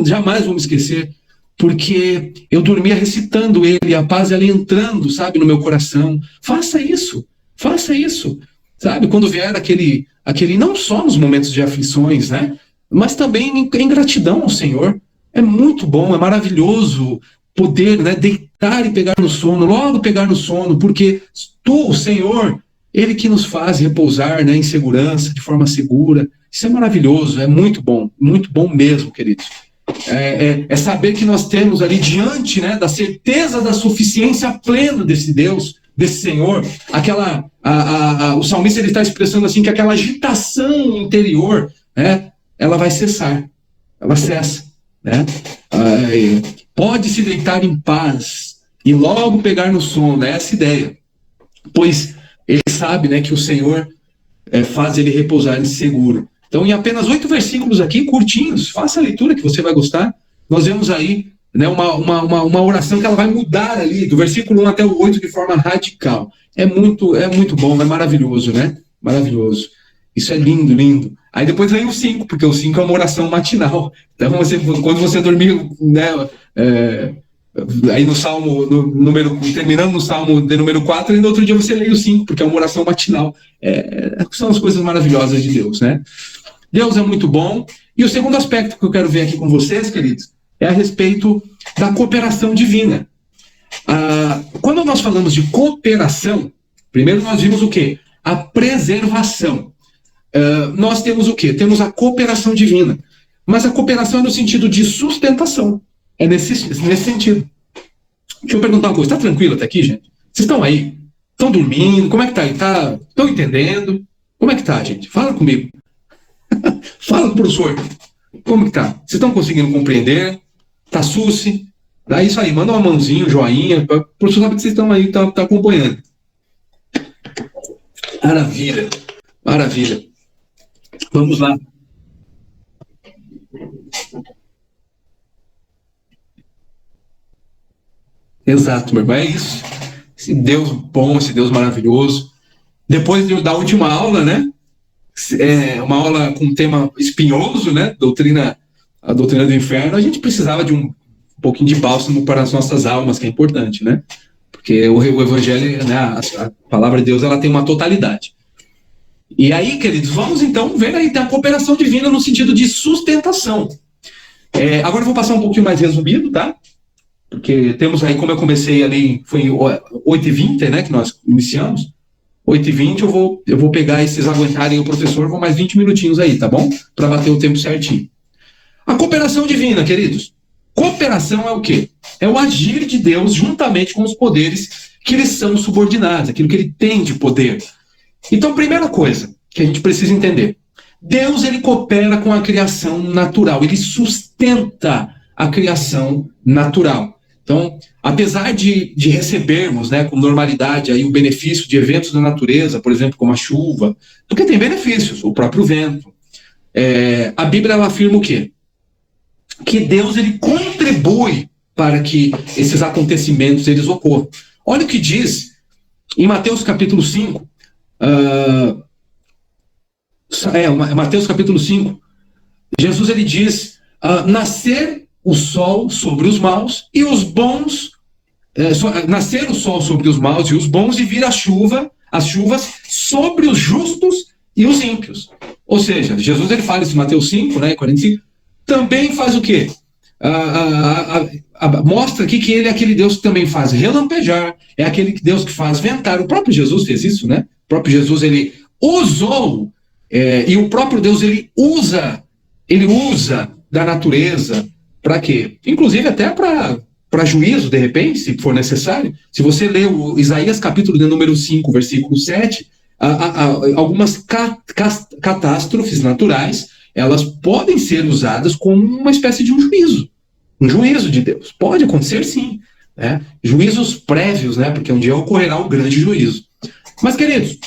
Jamais vou me esquecer, porque eu dormia recitando ele, a paz ali entrando, sabe, no meu coração. Faça isso, sabe, quando vier aquele não só nos momentos de aflições, né, mas também em gratidão ao Senhor. É muito bom, é maravilhoso poder, né, deitar e pegar no sono, logo pegar no sono, porque tu, Senhor, Ele que nos faz repousar, né, em segurança, de forma segura. Isso é maravilhoso, é muito bom mesmo, queridos. É saber que nós temos ali diante, né, da certeza da suficiência plena desse Deus, desse Senhor, o salmista ele está expressando assim que aquela agitação interior, né, ela vai cessar, ela cessa, né? Pode se deitar em paz e logo pegar no sono, é essa ideia, pois ele sabe, né, que o Senhor faz ele repousar em seguro. Então, em apenas 8 versículos aqui, curtinhos, faça a leitura que você vai gostar. Nós vemos aí, né, uma oração que ela vai mudar ali, do versículo 1 até o 8, de forma radical. É muito bom, é maravilhoso, né? Maravilhoso. Isso é lindo, lindo. Aí depois vem o 5, porque o 5 é uma oração matinal. Então, quando você dormir, né, aí no Salmo, terminando no Salmo de número 4, e no outro dia você lê o 5, porque é uma oração matinal. São as coisas maravilhosas de Deus, né? Deus é muito bom. E o segundo aspecto que eu quero ver aqui com vocês, queridos, é a respeito da cooperação divina. Quando nós falamos de cooperação, primeiro nós vimos o quê? A preservação. Nós temos o quê? Temos a cooperação divina. Mas a cooperação é no sentido de sustentação. É nesse sentido. Deixa eu perguntar uma coisa. Está tranquilo até aqui, gente? Vocês estão aí? Estão dormindo? Como é que tá aí? Estão entendendo? Como é que tá, gente? Fala comigo. Fala, professor. Como que tá? Vocês estão conseguindo compreender? Tá susse? Dá isso aí. Manda uma mãozinha, um joinha. O professor sabe que vocês estão aí, tá acompanhando. Maravilha. Maravilha. Vamos lá. Exato, meu irmão. É isso. Esse Deus bom, esse Deus maravilhoso. Depois da última aula, né? Uma aula com um tema espinhoso, né? A doutrina do inferno. A gente precisava de um pouquinho de bálsamo para as nossas almas, que é importante, né? Porque o evangelho, né, a palavra de Deus, ela tem uma totalidade. E aí, queridos, vamos então ver aí a cooperação divina no sentido de sustentação. Agora eu vou passar um pouquinho mais resumido, tá? Porque temos aí, como eu comecei ali, foi 8h20, né, que nós iniciamos. 8h20 eu vou pegar esses aguentarem o professor, vou mais 20 minutinhos aí, tá bom? Para bater o tempo certinho. A cooperação divina, queridos. Cooperação é o quê? É o agir de Deus juntamente com os poderes que lhes são subordinados, aquilo que ele tem de poder. Então, primeira coisa que a gente precisa entender. Deus, ele coopera com a criação natural, ele sustenta a criação natural. Então, apesar de recebermos, né, com normalidade aí, o benefício de eventos da natureza, por exemplo, como a chuva, porque tem benefícios, o próprio vento, a Bíblia ela afirma o quê? Que Deus ele contribui para que esses acontecimentos eles ocorram. Olha o que diz em Mateus capítulo 5, Mateus capítulo 5, Jesus ele diz, nascer o sol sobre os maus e os bons, nascer o sol sobre os maus e os bons e vir as chuvas sobre os justos e os ímpios. Ou seja, Jesus ele fala isso em Mateus 5, né, 45, também faz o quê? Mostra aqui que ele é aquele Deus que também faz relampejar, é aquele Deus que faz ventar. O próprio Jesus fez isso, né? O próprio Jesus ele usou, e o próprio Deus ele usa da natureza para quê? Inclusive até para juízo, de repente, se for necessário. Se você ler o Isaías capítulo de número 5, versículo 7, algumas catástrofes naturais, elas podem ser usadas como uma espécie de um juízo de Deus. Pode acontecer sim, né? Juízos prévios, né? Porque um dia ocorrerá o grande juízo. Mas, queridos,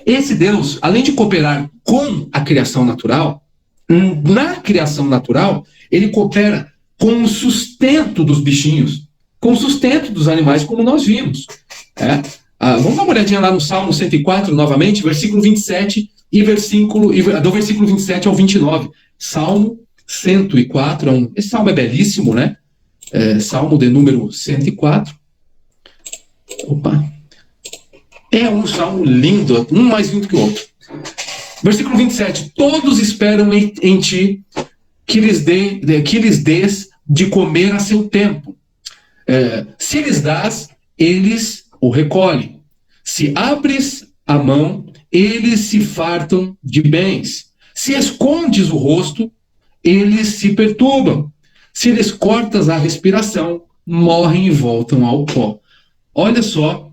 esse Deus, além de cooperar com a criação natural, na criação natural, ele coopera com o sustento dos bichinhos, com o sustento dos animais, como nós vimos. Vamos dar uma olhadinha lá no Salmo 104, novamente, versículo 27, do versículo 27 ao 29. Salmo 104, esse salmo é belíssimo, né? Salmo de número 104. Opa! É um salmo lindo, um mais lindo que o outro. Versículo 27. Todos esperam em ti que lhes dês de comer a seu tempo. Se lhes dás, eles o recolhem. Se abres a mão, eles se fartam de bens. Se escondes o rosto, eles se perturbam. Se lhes cortas a respiração, morrem e voltam ao pó. Olha só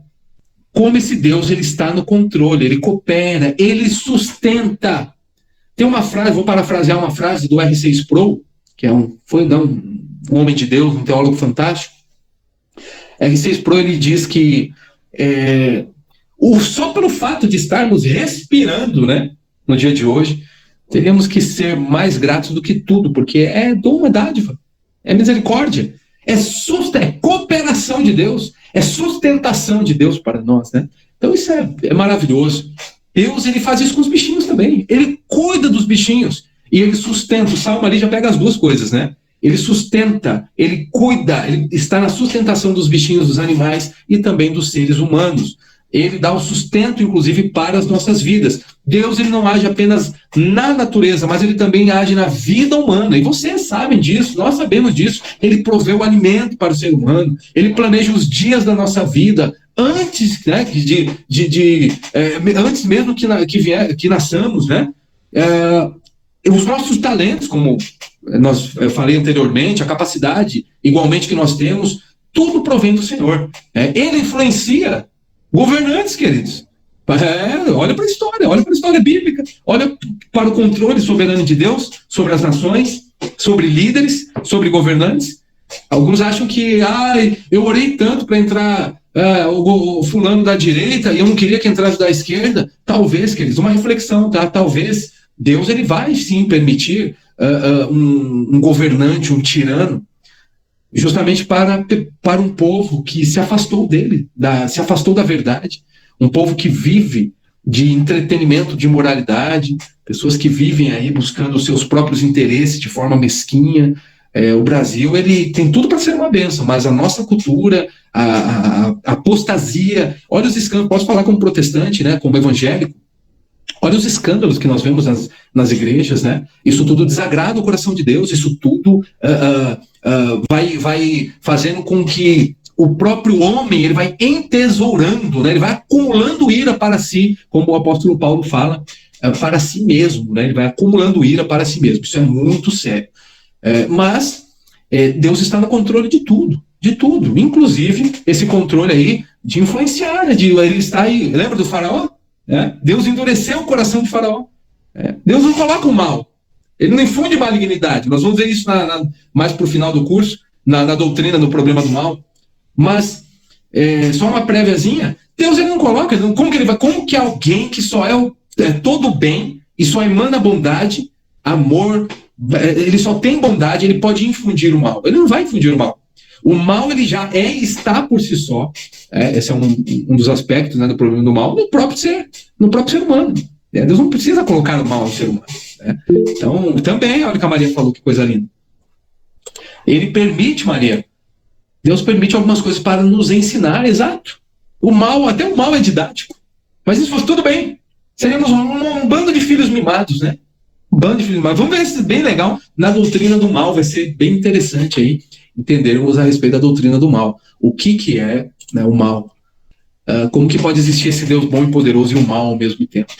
como esse Deus ele está no controle, ele coopera, ele sustenta. Tem uma frase, vou parafrasear uma frase do R.C. Sproul, que é um homem de Deus, um teólogo fantástico. R.C. Sproul ele diz que só pelo fato de estarmos respirando, né, no dia de hoje, teríamos que ser mais gratos do que tudo, porque é dom, uma dádiva, é misericórdia, é cooperação de Deus, é sustentação de Deus para nós, né? Então isso é maravilhoso. Deus ele faz isso com os bichinhos também, ele cuida dos bichinhos e ele sustenta. O Salmo ali já pega as duas coisas, né? Ele sustenta, ele cuida, ele está na sustentação dos bichinhos, dos animais e também dos seres humanos. Ele dá o sustento, inclusive, para as nossas vidas. Deus ele não age apenas na natureza, mas ele também age na vida humana. E vocês sabem disso, nós sabemos disso. Ele provê o alimento para o ser humano, ele planeja os dias da nossa vida, antes, né, antes mesmo que nasçamos, né? Os nossos talentos, como eu falei anteriormente, a capacidade, igualmente que nós temos, tudo provém do Senhor. Ele influencia governantes, queridos. Olha para a história bíblica, olha para o controle soberano de Deus sobre as nações, sobre líderes, sobre governantes. Alguns acham que eu orei tanto para entrar o fulano da direita e eu não queria que entrasse da esquerda. Talvez, queridos, uma reflexão, tá? Talvez Deus ele vai sim permitir um governante, um tirano, justamente para um povo que se afastou dele, se afastou da verdade, um povo que vive de entretenimento, de moralidade, pessoas que vivem aí buscando os seus próprios interesses de forma mesquinha. O Brasil ele tem tudo para ser uma bênção, mas a nossa cultura, a apostasia, olha os escândalos, posso falar como protestante, né, como evangélico, olha os escândalos que nós vemos nas igrejas, né? Isso tudo desagrada o coração de Deus, isso tudo vai fazendo com que o próprio homem ele vai entesourando, né? Ele vai acumulando ira para si, como o apóstolo Paulo fala, para si mesmo, né? Ele vai acumulando ira para si mesmo. Isso é muito sério. Mas Deus está no controle de tudo, inclusive esse controle aí de influenciar, né? Ele está aí, lembra do faraó? Deus endureceu o coração de Faraó. Deus não coloca o mal, ele não infunde malignidade. Nós vamos ver isso mais para o final do curso, na doutrina do problema do mal. Mas só uma préviazinha, Deus ele não coloca, como que alguém que só é todo bem e só emana bondade, amor, ele só tem bondade, ele pode infundir o mal? Ele não vai infundir o mal. O mal ele já está por si só. Esse é um dos aspectos, né, do problema do mal no próprio ser humano. Deus não precisa colocar o mal no ser humano. Então, também, olha o que a Maria falou, que coisa linda. Ele permite, Maria, Deus permite algumas coisas para nos ensinar, exato. Até o mal é didático. Mas isso fosse tudo bem. Seríamos um bando de filhos mimados, né? Um bando de filhos mimados. Vamos ver se é bem legal. Na doutrina do mal vai ser bem interessante aí entendermos a respeito da doutrina do mal. O que é, né, o mal? Como que pode existir esse Deus bom e poderoso e o mal ao mesmo tempo?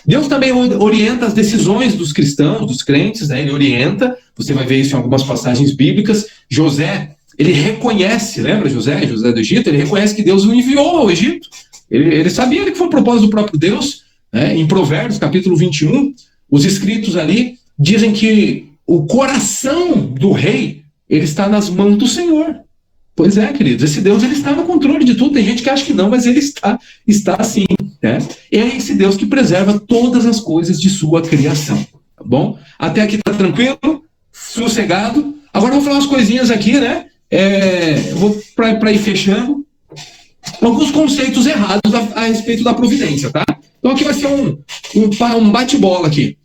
Deus também orienta as decisões dos cristãos, dos crentes, né? Ele orienta, você vai ver isso em algumas passagens bíblicas. José, ele reconhece, lembra José do Egito? Ele reconhece que Deus o enviou ao Egito. Ele sabia que foi um propósito do próprio Deus. Né? Em Provérbios, capítulo 21, os escritos ali dizem que o coração do rei ele está nas mãos do Senhor. Pois é, queridos, esse Deus ele está no controle de tudo. Tem gente que acha que não, mas ele está sim. Né? É esse Deus que preserva todas as coisas de sua criação. Tá bom? Até aqui tá tranquilo, sossegado. Agora eu vou falar umas coisinhas aqui, né? Vou para ir fechando. Alguns conceitos errados a respeito da providência, tá? Então aqui vai ser um bate-bola aqui.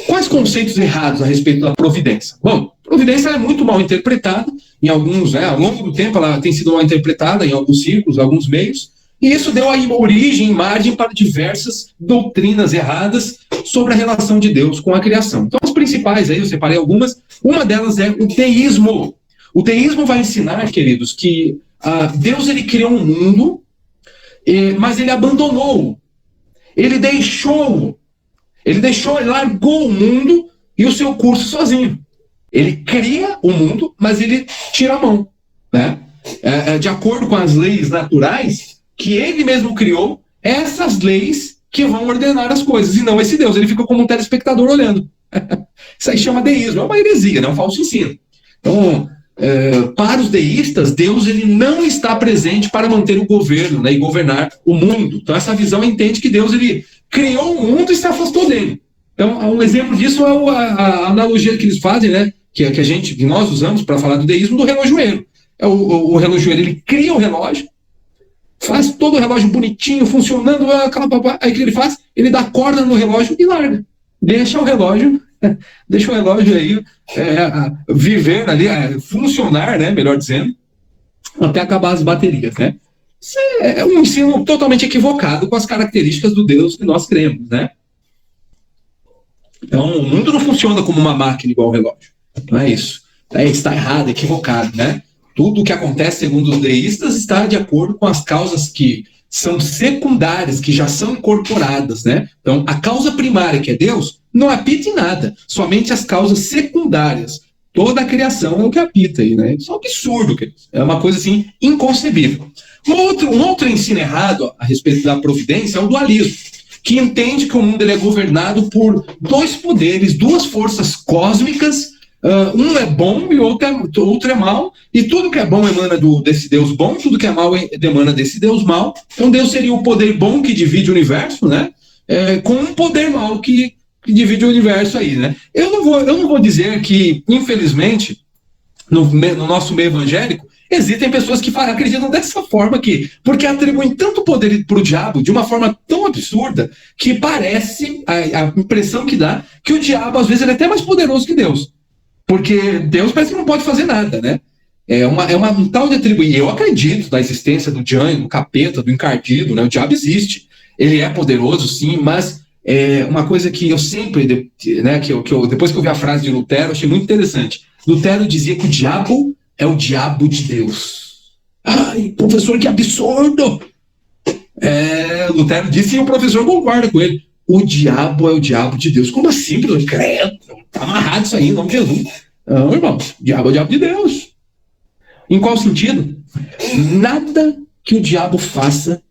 Quais conceitos errados a respeito da providência? Bom, providência é muito mal interpretada, em alguns, ao longo do tempo ela tem sido mal interpretada em alguns círculos, alguns meios, e isso deu aí origem e margem para diversas doutrinas erradas sobre a relação de Deus com a criação. Então as principais aí, eu separei algumas, uma delas é o teísmo. O teísmo vai ensinar, queridos, que Deus ele criou um mundo mas ele abandonou, ele largou o mundo e o seu curso sozinho. Ele cria o mundo, mas ele tira a mão, né? De acordo com as leis naturais que ele mesmo criou, essas leis que vão ordenar as coisas, e não esse Deus. Ele fica como um telespectador olhando. Isso aí chama deísmo, é uma heresia, é um falso ensino. Então, para os deístas, Deus ele não está presente para manter o governo, né, e governar o mundo. Então essa visão entende que Deus ele criou o mundo e se afastou dele. Então um exemplo disso é a analogia que eles fazem, né, que nós usamos para falar do deísmo, do relojoeiro. O relojoeiro ele cria o relógio, faz todo o relógio bonitinho, funcionando, aí o que ele faz? Ele dá corda no relógio e larga. Deixa o relógio aí viver ali, funcionar, né, melhor dizendo, até acabar as baterias, né? Isso é um ensino totalmente equivocado com as características do Deus que nós cremos, né? Então, o mundo não funciona como uma máquina igual ao relógio. Não é isso. Está errado, equivocado, né? Tudo o que acontece, segundo os deístas, está de acordo com as causas que são secundárias, que já são incorporadas, né? Então, a causa primária, que é Deus, não apita em nada, somente as causas secundárias. Toda a criação é o que apita aí, né? Isso é um absurdo, é uma coisa assim inconcebível. Um outro ensino errado a respeito da providência é o dualismo, que entende que o mundo ele é governado por dois poderes, duas forças cósmicas. Um é bom e outro é mal, e tudo que é bom emana desse Deus bom, tudo que é mal emana desse Deus mal. Então Deus seria o poder bom que divide o universo, né? Com um poder mal que divide o universo aí, né? Eu não vou dizer que, infelizmente, no nosso meio evangélico, existem pessoas que acreditam dessa forma aqui, porque atribuem tanto poder para o diabo de uma forma tão absurda que parece, a impressão que dá, que o diabo às vezes ele é até mais poderoso que Deus. Porque Deus parece que não pode fazer nada, né? Um tal de atribuir. Eu acredito na existência do Django, do capeta, do encardido, né? O diabo existe. Ele é poderoso, sim, mas é uma coisa que eu sempre, né? Depois que eu vi a frase de Lutero, achei muito interessante. Lutero dizia que o diabo é o diabo de Deus. Ai, professor, que absurdo! Lutero disse e o professor concorda com ele. O diabo é o diabo de Deus. Como assim, professor? Credo, tá amarrado isso aí, em nome de Jesus. Não, irmão, o diabo é o diabo de Deus. Em qual sentido? Nada que o diabo faça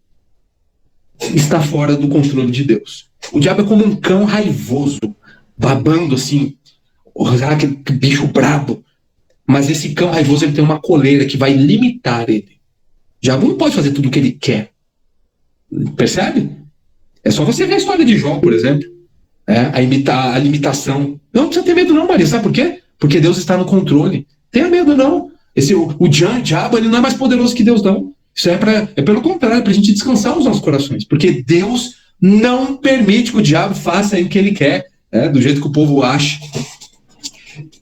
está fora do controle de Deus. O diabo é como um cão raivoso, babando assim, aquele bicho brabo. Mas esse cão raivoso ele tem uma coleira que vai limitar ele. O diabo não pode fazer tudo o que ele quer. Percebe? É só você ver a história de Jó, por exemplo. A limitação. Não precisa ter medo não, Maria. Sabe por quê? Porque Deus está no controle. Tenha medo não. O diabo ele não é mais poderoso que Deus, não. Isso é pelo contrário, para a gente descansar os nossos corações. Porque Deus não permite que o diabo faça o que ele quer, do jeito que o povo acha.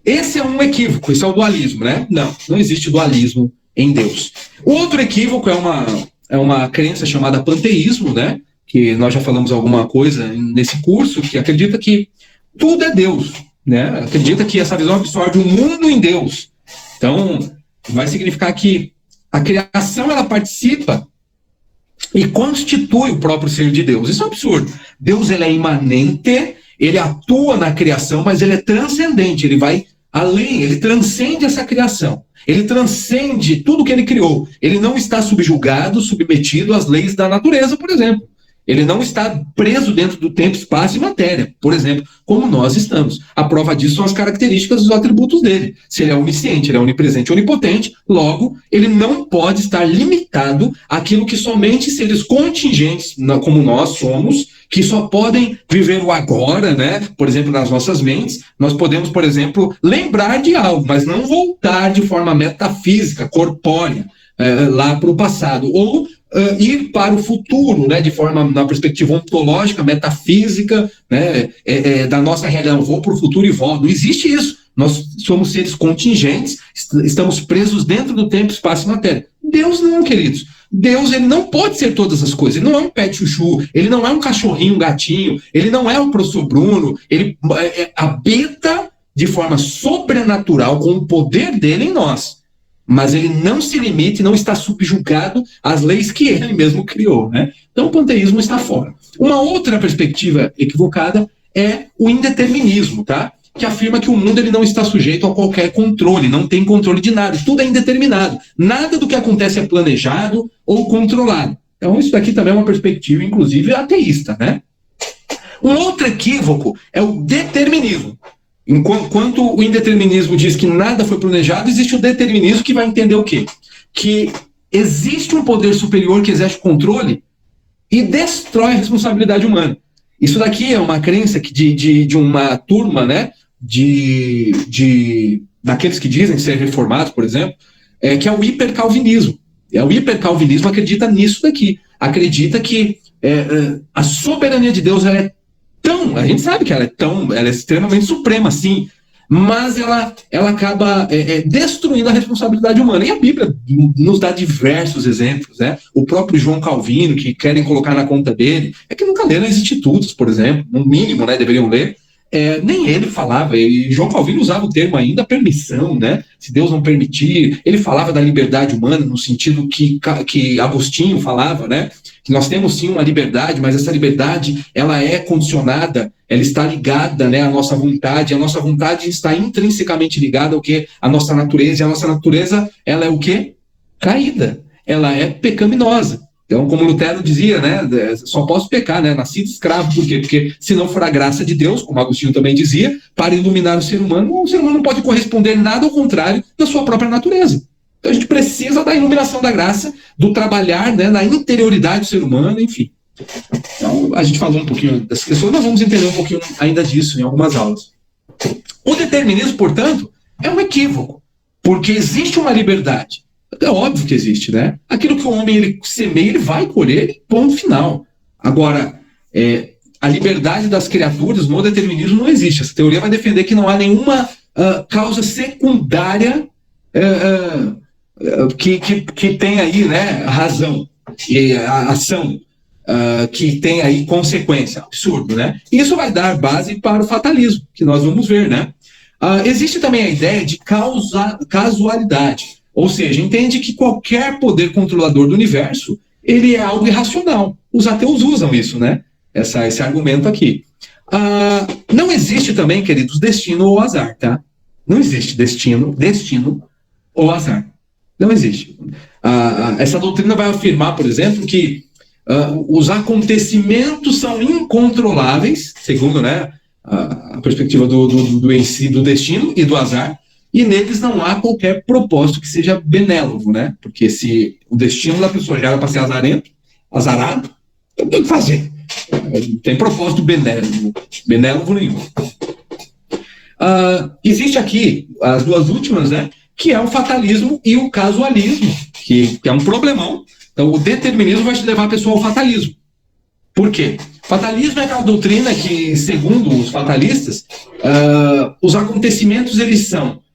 Esse é um equívoco, esse é o dualismo, né? Não existe dualismo em Deus. O outro equívoco é uma crença chamada panteísmo, né? Que nós já falamos alguma coisa nesse curso, que acredita que tudo é Deus, né? Acredita que essa visão absorve o mundo em Deus. Então, vai significar que a criação, ela participa e constitui o próprio ser de Deus. Isso é um absurdo. Deus, ele é imanente, ele atua na criação, mas ele é transcendente, ele vai além, ele transcende essa criação. Ele transcende tudo que ele criou. Ele não está subjugado, submetido às leis da natureza, por exemplo. Ele não está preso dentro do tempo, espaço e matéria, por exemplo, como nós estamos. A prova disso são as características dos atributos dele. Se ele é onisciente, ele é onipresente, onipotente, logo, ele não pode estar limitado àquilo que somente seres contingentes, como nós somos, que só podem viver o agora, né? Por exemplo, nas nossas mentes, nós podemos, por exemplo, lembrar de algo, mas não voltar de forma metafísica, corpórea, lá para o passado, ou ir para o futuro, né, de forma, na perspectiva ontológica, metafísica, né, da nossa realidade. Eu vou para o futuro e volto. Não existe isso. Nós somos seres contingentes, estamos presos dentro do tempo, espaço e matéria. Deus não, queridos. Deus, ele não pode ser todas as coisas. Ele não é um pet chuchu, ele não é um cachorrinho, um gatinho, ele não é o professor Bruno, ele habita de forma sobrenatural com o poder dele em nós. mas ele não se limita e não está subjugado às leis que ele mesmo criou, né? Então o panteísmo está fora. Uma outra perspectiva equivocada é o indeterminismo, tá? Que afirma que o mundo ele não está sujeito a qualquer controle, não tem controle de nada, tudo é indeterminado. Nada do que acontece é planejado ou controlado. Então isso daqui também é uma perspectiva, inclusive, ateísta, né? Um outro equívoco é o determinismo. Enquanto o indeterminismo diz que nada foi planejado, existe o determinismo que vai entender o quê? Que existe um poder superior que exerce controle e destrói a responsabilidade humana. Isso daqui é uma crença de uma turma, né, daqueles que dizem ser reformados, por exemplo, que é o hipercalvinismo. O hipercalvinismo acredita nisso daqui. Acredita que a soberania de Deus ela é tão, a gente sabe que ela é extremamente suprema, sim, mas ela acaba destruindo a responsabilidade humana. E a Bíblia nos dá diversos exemplos, né? O próprio João Calvino, que querem colocar na conta dele, é que nunca leram as Institutos, por exemplo, no mínimo, né, deveriam ler. Nem ele falava, e João Calvino usava o termo ainda permissão, né? Se Deus não permitir, ele falava da liberdade humana no sentido que Agostinho falava, né? Que nós temos sim uma liberdade, mas essa liberdade ela é condicionada, ela está ligada, né, à nossa vontade. A nossa vontade está intrinsecamente ligada ao que? A nossa natureza, e a nossa natureza ela é o quê? Caída, ela é pecaminosa. Então, como Lutero dizia, né, só posso pecar, né, nascido escravo. Por quê? Porque se não for a graça de Deus, como Agostinho também dizia, para iluminar o ser humano não pode corresponder nada ao contrário da sua própria natureza. Então a gente precisa da iluminação da graça, do trabalhar, né, na interioridade do ser humano, enfim. Então a gente falou um pouquinho dessas questões, nós vamos entender um pouquinho ainda disso em algumas aulas. O determinismo, portanto, é um equívoco, porque existe uma liberdade. É óbvio que existe, né? Aquilo que o homem ele semeia, ele vai colher, ponto final. Agora, a liberdade das criaturas no determinismo não existe. Essa teoria vai defender que não há nenhuma causa secundária que tem aí, né, razão e a ação que tem aí consequência. Absurdo, né? E isso vai dar base para o fatalismo, que nós vamos ver, né? Existe também a ideia de casualidade. Ou seja, entende que qualquer poder controlador do universo, ele é algo irracional. Os ateus usam isso, né? Esse argumento aqui. Não existe também, queridos, destino ou azar, tá? Não existe destino ou azar. Não existe. Essa doutrina vai afirmar, por exemplo, que os acontecimentos são incontroláveis, segundo, né, a perspectiva do destino e do azar, e neles não há qualquer propósito que seja benévolo, né? Porque se o destino da pessoa já era para ser azarado, então tem que fazer. Não tem propósito benévolo nenhum. Existe aqui as duas últimas, né? Que é o fatalismo e o casualismo, que é um problemão. Então o determinismo vai te levar a pessoa ao fatalismo. Por quê? Fatalismo é aquela doutrina que, segundo os fatalistas, os acontecimentos eles são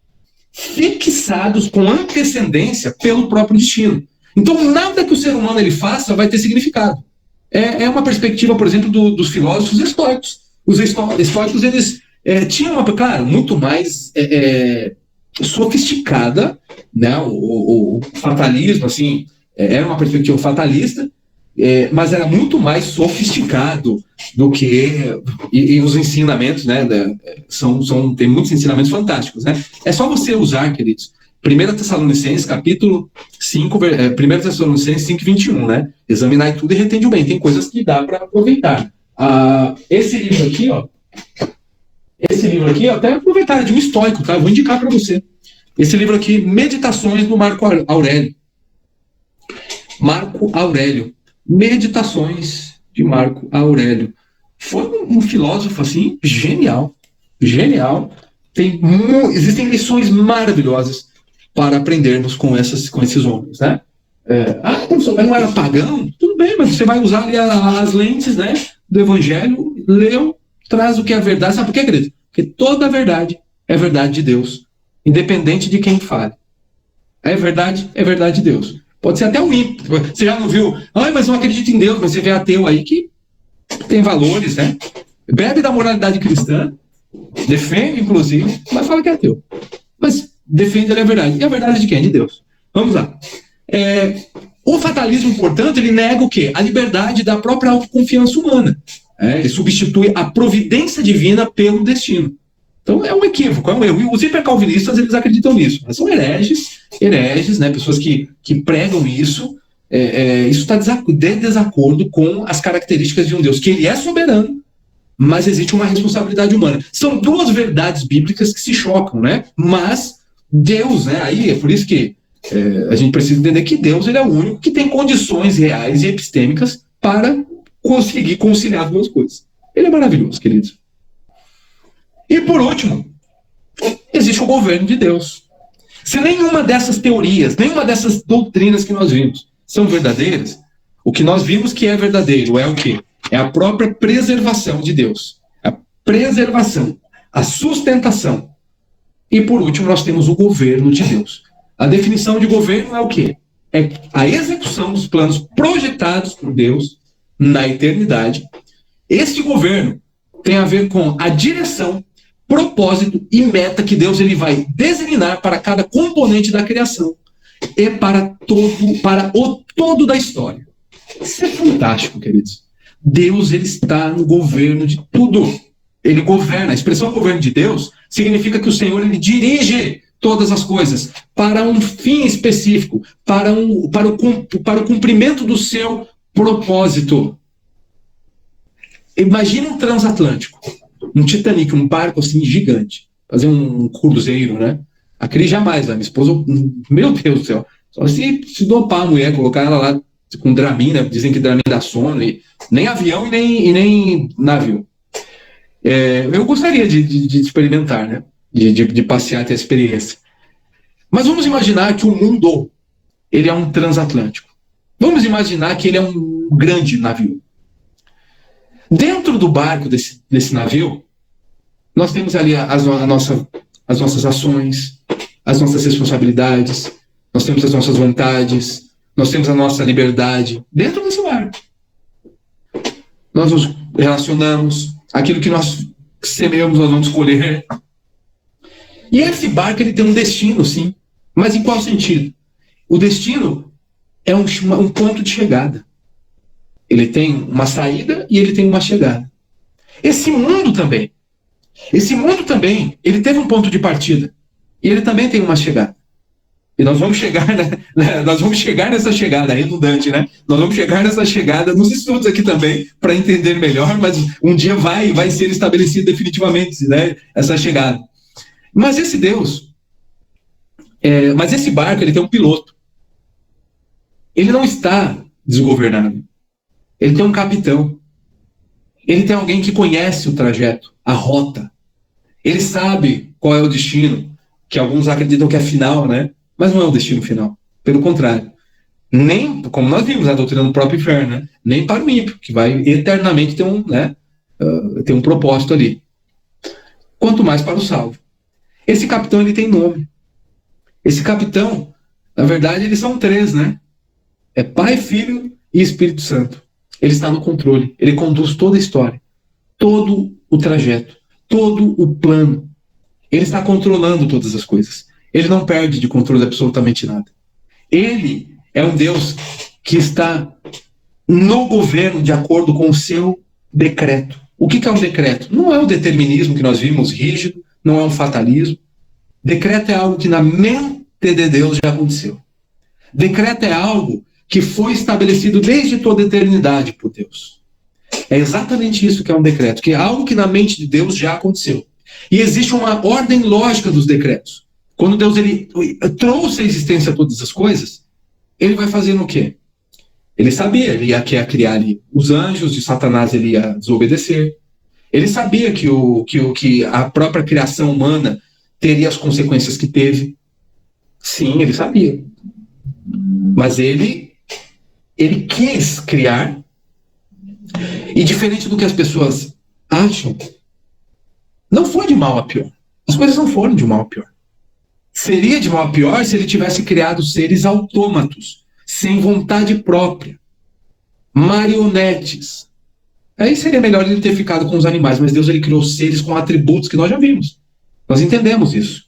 fixados com antecedência pelo próprio destino. Então, nada que o ser humano ele faça vai ter significado. É uma perspectiva, por exemplo, dos filósofos estoicos. Os estoicos, eles tinham uma, claro, muito mais sofisticada, né? O fatalismo, assim, era uma perspectiva fatalista, mas era muito mais sofisticado do que e os ensinamentos, né, tem muitos ensinamentos fantásticos, né? É só você usar, queridos, 1 Tessalonicenses capítulo 5, 1 Tessalonicenses 5:21, né? Examinai tudo e retende o bem. Tem coisas que dá para aproveitar. Esse livro aqui, até aproveitar de um estoico, tá? Eu vou indicar para você. Esse livro aqui, Meditações do Marco Aurélio. Marco Aurélio. Meditações de Marco Aurélio. Foi um filósofo, assim, genial. Genial. Existem lições maravilhosas para aprendermos com esses homens, né? Professor, mas não era pagão? Tudo bem, mas você vai usar ali as lentes, né, do Evangelho, leu, traz o que é a verdade. Sabe por quê, querido? Porque toda a verdade é verdade de Deus, independente de quem fale. É verdade de Deus. Pode ser até o ímpio. Você já não viu? Mas não acredito em Deus. Mas você vê ateu aí que tem valores, né? Bebe da moralidade cristã, defende, inclusive, mas fala que é ateu. Mas defende a verdade. E a verdade de quem? De Deus. Vamos lá. O fatalismo, portanto, ele nega o quê? A liberdade da própria autoconfiança humana. Ele substitui a providência divina pelo destino. Então é um equívoco, é um erro. E os hipercalvinistas, eles acreditam nisso. Mas são hereges, né? Pessoas que pregam isso. Isso está de desacordo com as características de um Deus, que ele é soberano, mas existe uma responsabilidade humana. São duas verdades bíblicas que se chocam, né? Mas Deus, né? Aí é por isso que a gente precisa entender que Deus, ele é o único que tem condições reais e epistêmicas para conseguir conciliar as duas coisas. Ele é maravilhoso, queridos. E por último, existe o governo de Deus. Se nenhuma dessas teorias, nenhuma dessas doutrinas que nós vimos são verdadeiras, o que nós vimos que é verdadeiro é o quê? É a própria preservação de Deus. A preservação, a sustentação. E por último, nós temos o governo de Deus. A definição de governo é o quê? É a execução dos planos projetados por Deus na eternidade. Este governo tem a ver com a direção, propósito e meta que Deus ele vai designar para cada componente da criação e para o todo da história. Isso é fantástico, queridos. Deus ele está no governo de tudo. Ele governa. A expressão governo de Deus significa que o Senhor ele dirige todas as coisas para um fim específico, para o cumprimento do seu propósito. Imagine um transatlântico, um Titanic, um barco assim gigante, fazer um cruzeiro, né? A Cris jamais, minha esposa, meu Deus do céu, só se dopar a mulher, colocar ela lá com Dramin, né? Dizem que Dramin dá sono, e nem avião e nem navio. Eu gostaria de experimentar, né? De passear, ter a experiência. Mas vamos imaginar que o mundo ele é um transatlântico. Vamos imaginar que ele é um grande navio. Dentro do barco desse navio, nós temos ali as nossas ações, as nossas responsabilidades, nós temos as nossas vontades, nós temos a nossa liberdade dentro desse barco. Nós nos relacionamos, aquilo que nós semeamos nós vamos colher. E esse barco ele tem um destino, sim. Mas em qual sentido? O destino é um ponto de chegada. Ele tem uma saída e ele tem uma chegada. Esse mundo também, ele teve um ponto de partida. E ele também tem uma chegada. E nós vamos chegar, nós vamos chegar nessa chegada, redundante, né? Nós vamos chegar nessa chegada nos estudos aqui também, para entender melhor, mas um dia vai ser estabelecido definitivamente, né, essa chegada. Mas esse Deus, mas esse barco, ele tem um piloto. Ele não está desgovernado. Ele tem um capitão. Ele tem alguém que conhece o trajeto, a rota. Ele sabe qual é o destino, que alguns acreditam que é final, né? Mas não é o destino final. Pelo contrário. Nem, como nós vimos na doutrina do próprio inferno, né? Nem para o ímpio, que vai eternamente ter um propósito ali. Quanto mais para o salvo. Esse capitão, ele tem nome. Esse capitão, na verdade, eles são três, né? É Pai, Filho e Espírito Santo. Ele está no controle. Ele conduz toda a história. Todo o trajeto. Todo o plano. Ele está controlando todas as coisas. Ele não perde de controle absolutamente nada. Ele é um Deus que está no governo de acordo com o seu decreto. O que é um decreto? Não é o determinismo que nós vimos rígido, não é um fatalismo. Decreto é algo que na mente de Deus já aconteceu. Decreto é algo que foi estabelecido desde toda a eternidade por Deus. É exatamente isso que é um decreto, que é algo que na mente de Deus já aconteceu. E existe uma ordem lógica dos decretos. Quando Deus ele trouxe à existência todas as coisas, ele vai fazendo o quê? Ele sabia, ele ia criar ali os anjos, e Satanás ele ia desobedecer. Ele sabia que a própria criação humana teria as consequências que teve. Sim, ele sabia. Mas ele quis criar, e diferente do que as pessoas acham, não foi de mal a pior. As coisas não foram de mal a pior. Seria de mal a pior se ele tivesse criado seres autômatos, sem vontade própria, marionetes. Aí seria melhor ele ter ficado com os animais, mas Deus ele criou seres com atributos que nós já vimos. Nós entendemos isso.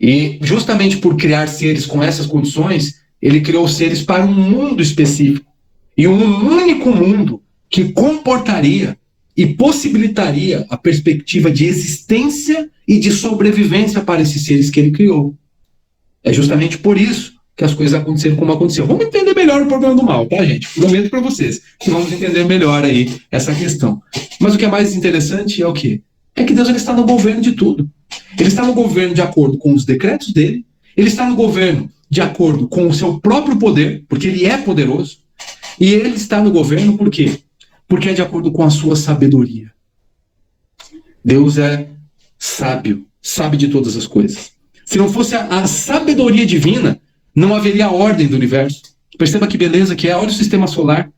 E justamente por criar seres com essas condições, ele criou seres para um mundo específico. E um único mundo que comportaria e possibilitaria a perspectiva de existência e de sobrevivência para esses seres que ele criou. É justamente por isso que as coisas aconteceram como aconteceram. Vamos entender melhor o problema do mal, tá, gente? Prometo para vocês que vamos entender melhor aí essa questão. Mas o que é mais interessante é o quê? É que Deus ele está no governo de tudo. Ele está no governo de acordo com os decretos dele, ele está no governo de acordo com o seu próprio poder, porque ele é poderoso, e ele está no governo por quê? Porque é de acordo com a sua sabedoria. Deus é sábio, sabe de todas as coisas. Se não fosse a sabedoria divina, não haveria ordem do universo. Perceba que beleza que é. Olha o sistema solar.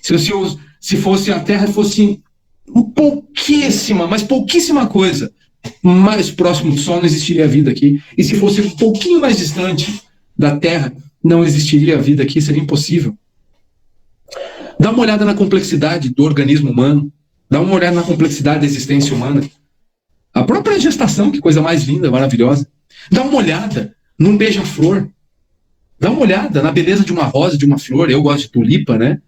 Se fosse a Terra, fosse pouquíssima, mas pouquíssima coisa mais próximo do Sol, não existiria vida aqui. E se fosse um pouquinho mais distante da Terra, não existiria vida aqui, seria impossível. Dá uma olhada na complexidade do organismo humano. Dá uma olhada na complexidade da existência humana. A própria gestação, que coisa mais linda, maravilhosa. Dá uma olhada num beija-flor. Dá uma olhada na beleza de uma rosa, de uma flor. Eu gosto de tulipa, né?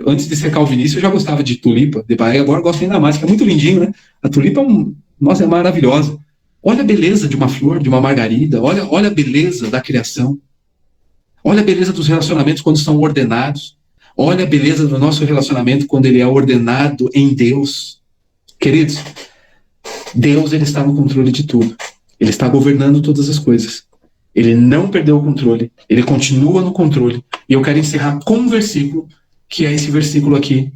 Antes de ser calvinista, eu já gostava de tulipa. Agora eu gosto ainda mais, que é muito lindinho, né? A tulipa é maravilhosa. Olha a beleza de uma flor, de uma margarida. Olha a beleza da criação. Olha a beleza dos relacionamentos quando são ordenados. Olha a beleza do nosso relacionamento quando ele é ordenado em Deus. Queridos, Deus ele está no controle de tudo. Ele está governando todas as coisas. Ele não perdeu o controle. Ele continua no controle. E eu quero encerrar com um versículo, que é esse versículo aqui,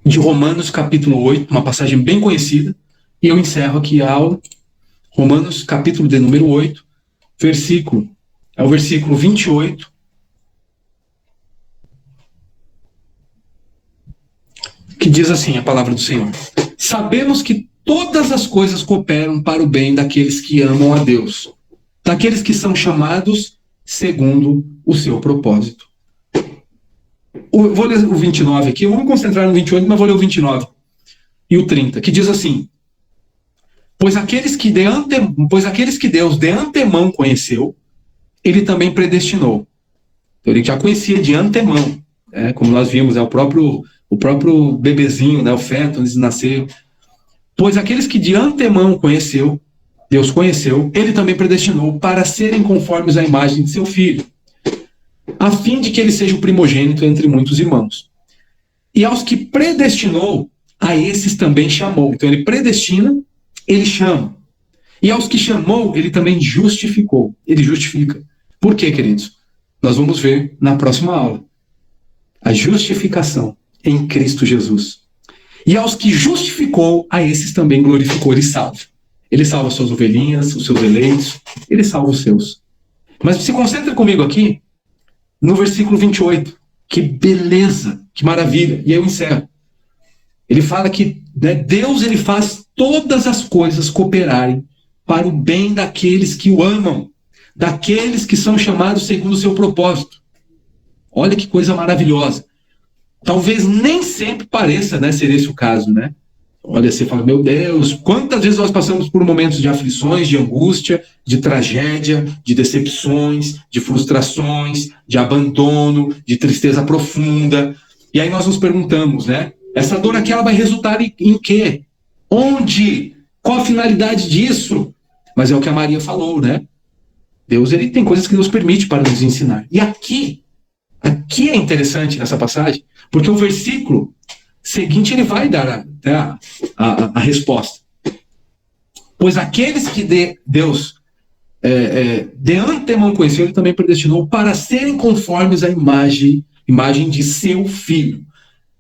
de Romanos capítulo 8, uma passagem bem conhecida. E eu encerro aqui a aula. Romanos capítulo de número 8, versículo. É o versículo 28. Que diz assim a palavra do Senhor. Sabemos que todas as coisas cooperam para o bem daqueles que amam a Deus, daqueles que são chamados segundo o seu propósito. Vou ler o 29 aqui, eu vou me concentrar no 28, mas vou ler o 29 e o 30, que diz assim: Pois aqueles que Deus de antemão conheceu, ele também predestinou. Então, ele já conhecia de antemão, como nós vimos, o próprio bebezinho, o feto, antes de nascer. Pois aqueles que de antemão conheceu, Deus conheceu, ele também predestinou para serem conformes à imagem de seu filho, a fim de que ele seja o primogênito entre muitos irmãos. E aos que predestinou, a esses também chamou. Então ele predestina, ele chama. E aos que chamou, ele também justificou. Ele justifica. Por quê, queridos? Nós vamos ver na próxima aula. A justificação em Cristo Jesus. E aos que justificou, a esses também glorificou, ele salva. Ele salva suas ovelhinhas, os seus eleitos, ele salva os seus. Mas se concentre comigo aqui, no versículo 28. Que beleza, que maravilha. E aí eu encerro. Ele fala que Deus ele faz todas as coisas cooperarem para o bem daqueles que o amam, daqueles que são chamados segundo o seu propósito. Olha que coisa maravilhosa. Talvez nem sempre pareça, ser esse o caso, né? Olha, você fala, meu Deus, quantas vezes nós passamos por momentos de aflições, de angústia, de tragédia, de decepções, de frustrações, de abandono, de tristeza profunda. E aí nós nos perguntamos, essa dor aqui ela vai resultar em quê? Onde? Qual a finalidade disso? Mas é o que a Maria falou, Deus ele tem coisas que nos permite para nos ensinar. E aqui é interessante nessa passagem, porque o versículo seguinte ele vai dar a resposta. Pois aqueles que Deus de antemão conheceu, ele também predestinou para serem conformes à imagem de seu filho.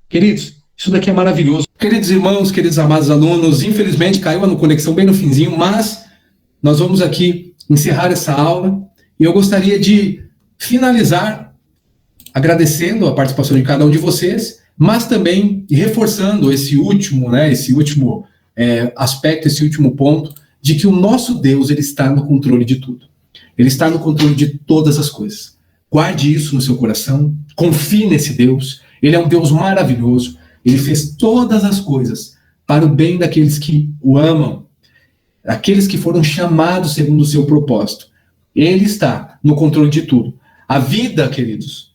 Queridos, isso daqui é maravilhoso. Queridos irmãos, queridos amados alunos, infelizmente caiu a conexão bem no finzinho, mas nós vamos aqui encerrar essa aula e eu gostaria de finalizar agradecendo a participação de cada um de vocês, mas também reforçando esse último aspecto, esse último ponto, de que o nosso Deus ele está no controle de tudo. Ele está no controle de todas as coisas. Guarde isso no seu coração, confie nesse Deus. Ele é um Deus maravilhoso. Ele fez todas as coisas para o bem daqueles que o amam. aqueles que foram chamados segundo o seu propósito. Ele está no controle de tudo. A vida, queridos,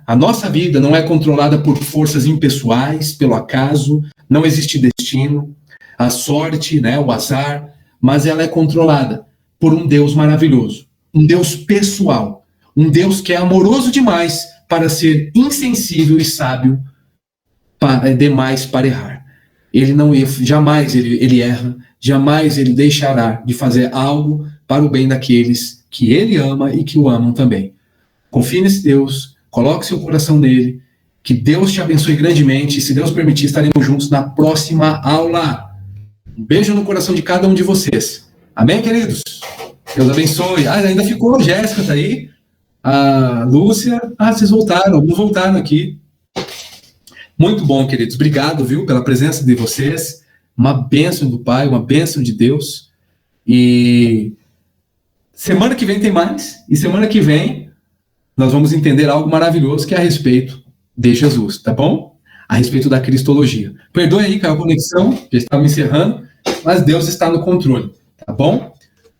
a nossa vida não é controlada por forças impessoais, pelo acaso, não existe destino, a sorte, né, o azar, mas ela é controlada por um Deus maravilhoso, um Deus pessoal, um Deus que é amoroso demais para ser insensível e sábio demais para errar. Ele não jamais ele erra, jamais ele deixará de fazer algo para o bem daqueles que ele ama e que o amam também. Confie nesse Deus, coloque seu coração nele, que Deus te abençoe grandemente, e se Deus permitir, estaremos juntos na próxima aula. Um beijo no coração de cada um de vocês. Amém, queridos? Deus abençoe. Ainda ficou a Jéssica, tá aí? A Lúcia. Vocês voltaram, alguns voltaram aqui. Muito bom, queridos. Obrigado, viu, pela presença de vocês. Uma bênção do Pai, uma bênção de Deus. E semana que vem tem mais. E semana que vem nós vamos entender algo maravilhoso que é a respeito de Jesus, tá bom? A respeito da cristologia. Perdoe aí, caiu a conexão, já estava encerrando, mas Deus está no controle, tá bom?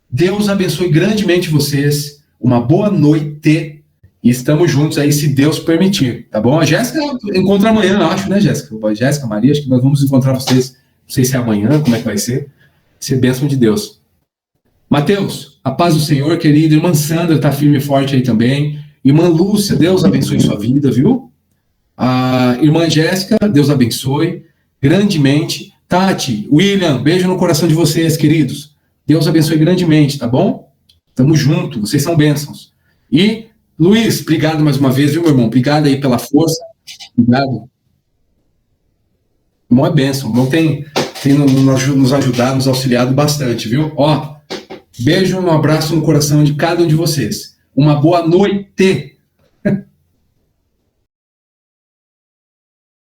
Deus abençoe grandemente vocês. Uma boa noite. E estamos juntos aí, se Deus permitir, tá bom? A Jéssica encontra amanhã, eu acho, né, Jéssica? Jéssica, Maria, acho que nós vamos encontrar vocês, não sei se é amanhã, como é que vai ser. Ser bênção de Deus. Mateus, a paz do Senhor, querido. Irmã Sandra está firme e forte aí também. Irmã Lúcia, Deus abençoe sua vida, viu? A irmã Jéssica, Deus abençoe grandemente. Tati, William, beijo no coração de vocês, queridos. Deus abençoe grandemente, tá bom? Tamo junto, vocês são bênçãos. E Luiz, obrigado mais uma vez, viu, meu irmão? Obrigado aí pela força. Obrigado. Irmão é bênção. Irmão tem nos ajudado, nos auxiliado bastante, viu? Beijo, um abraço no coração de cada um de vocês. Uma boa noite.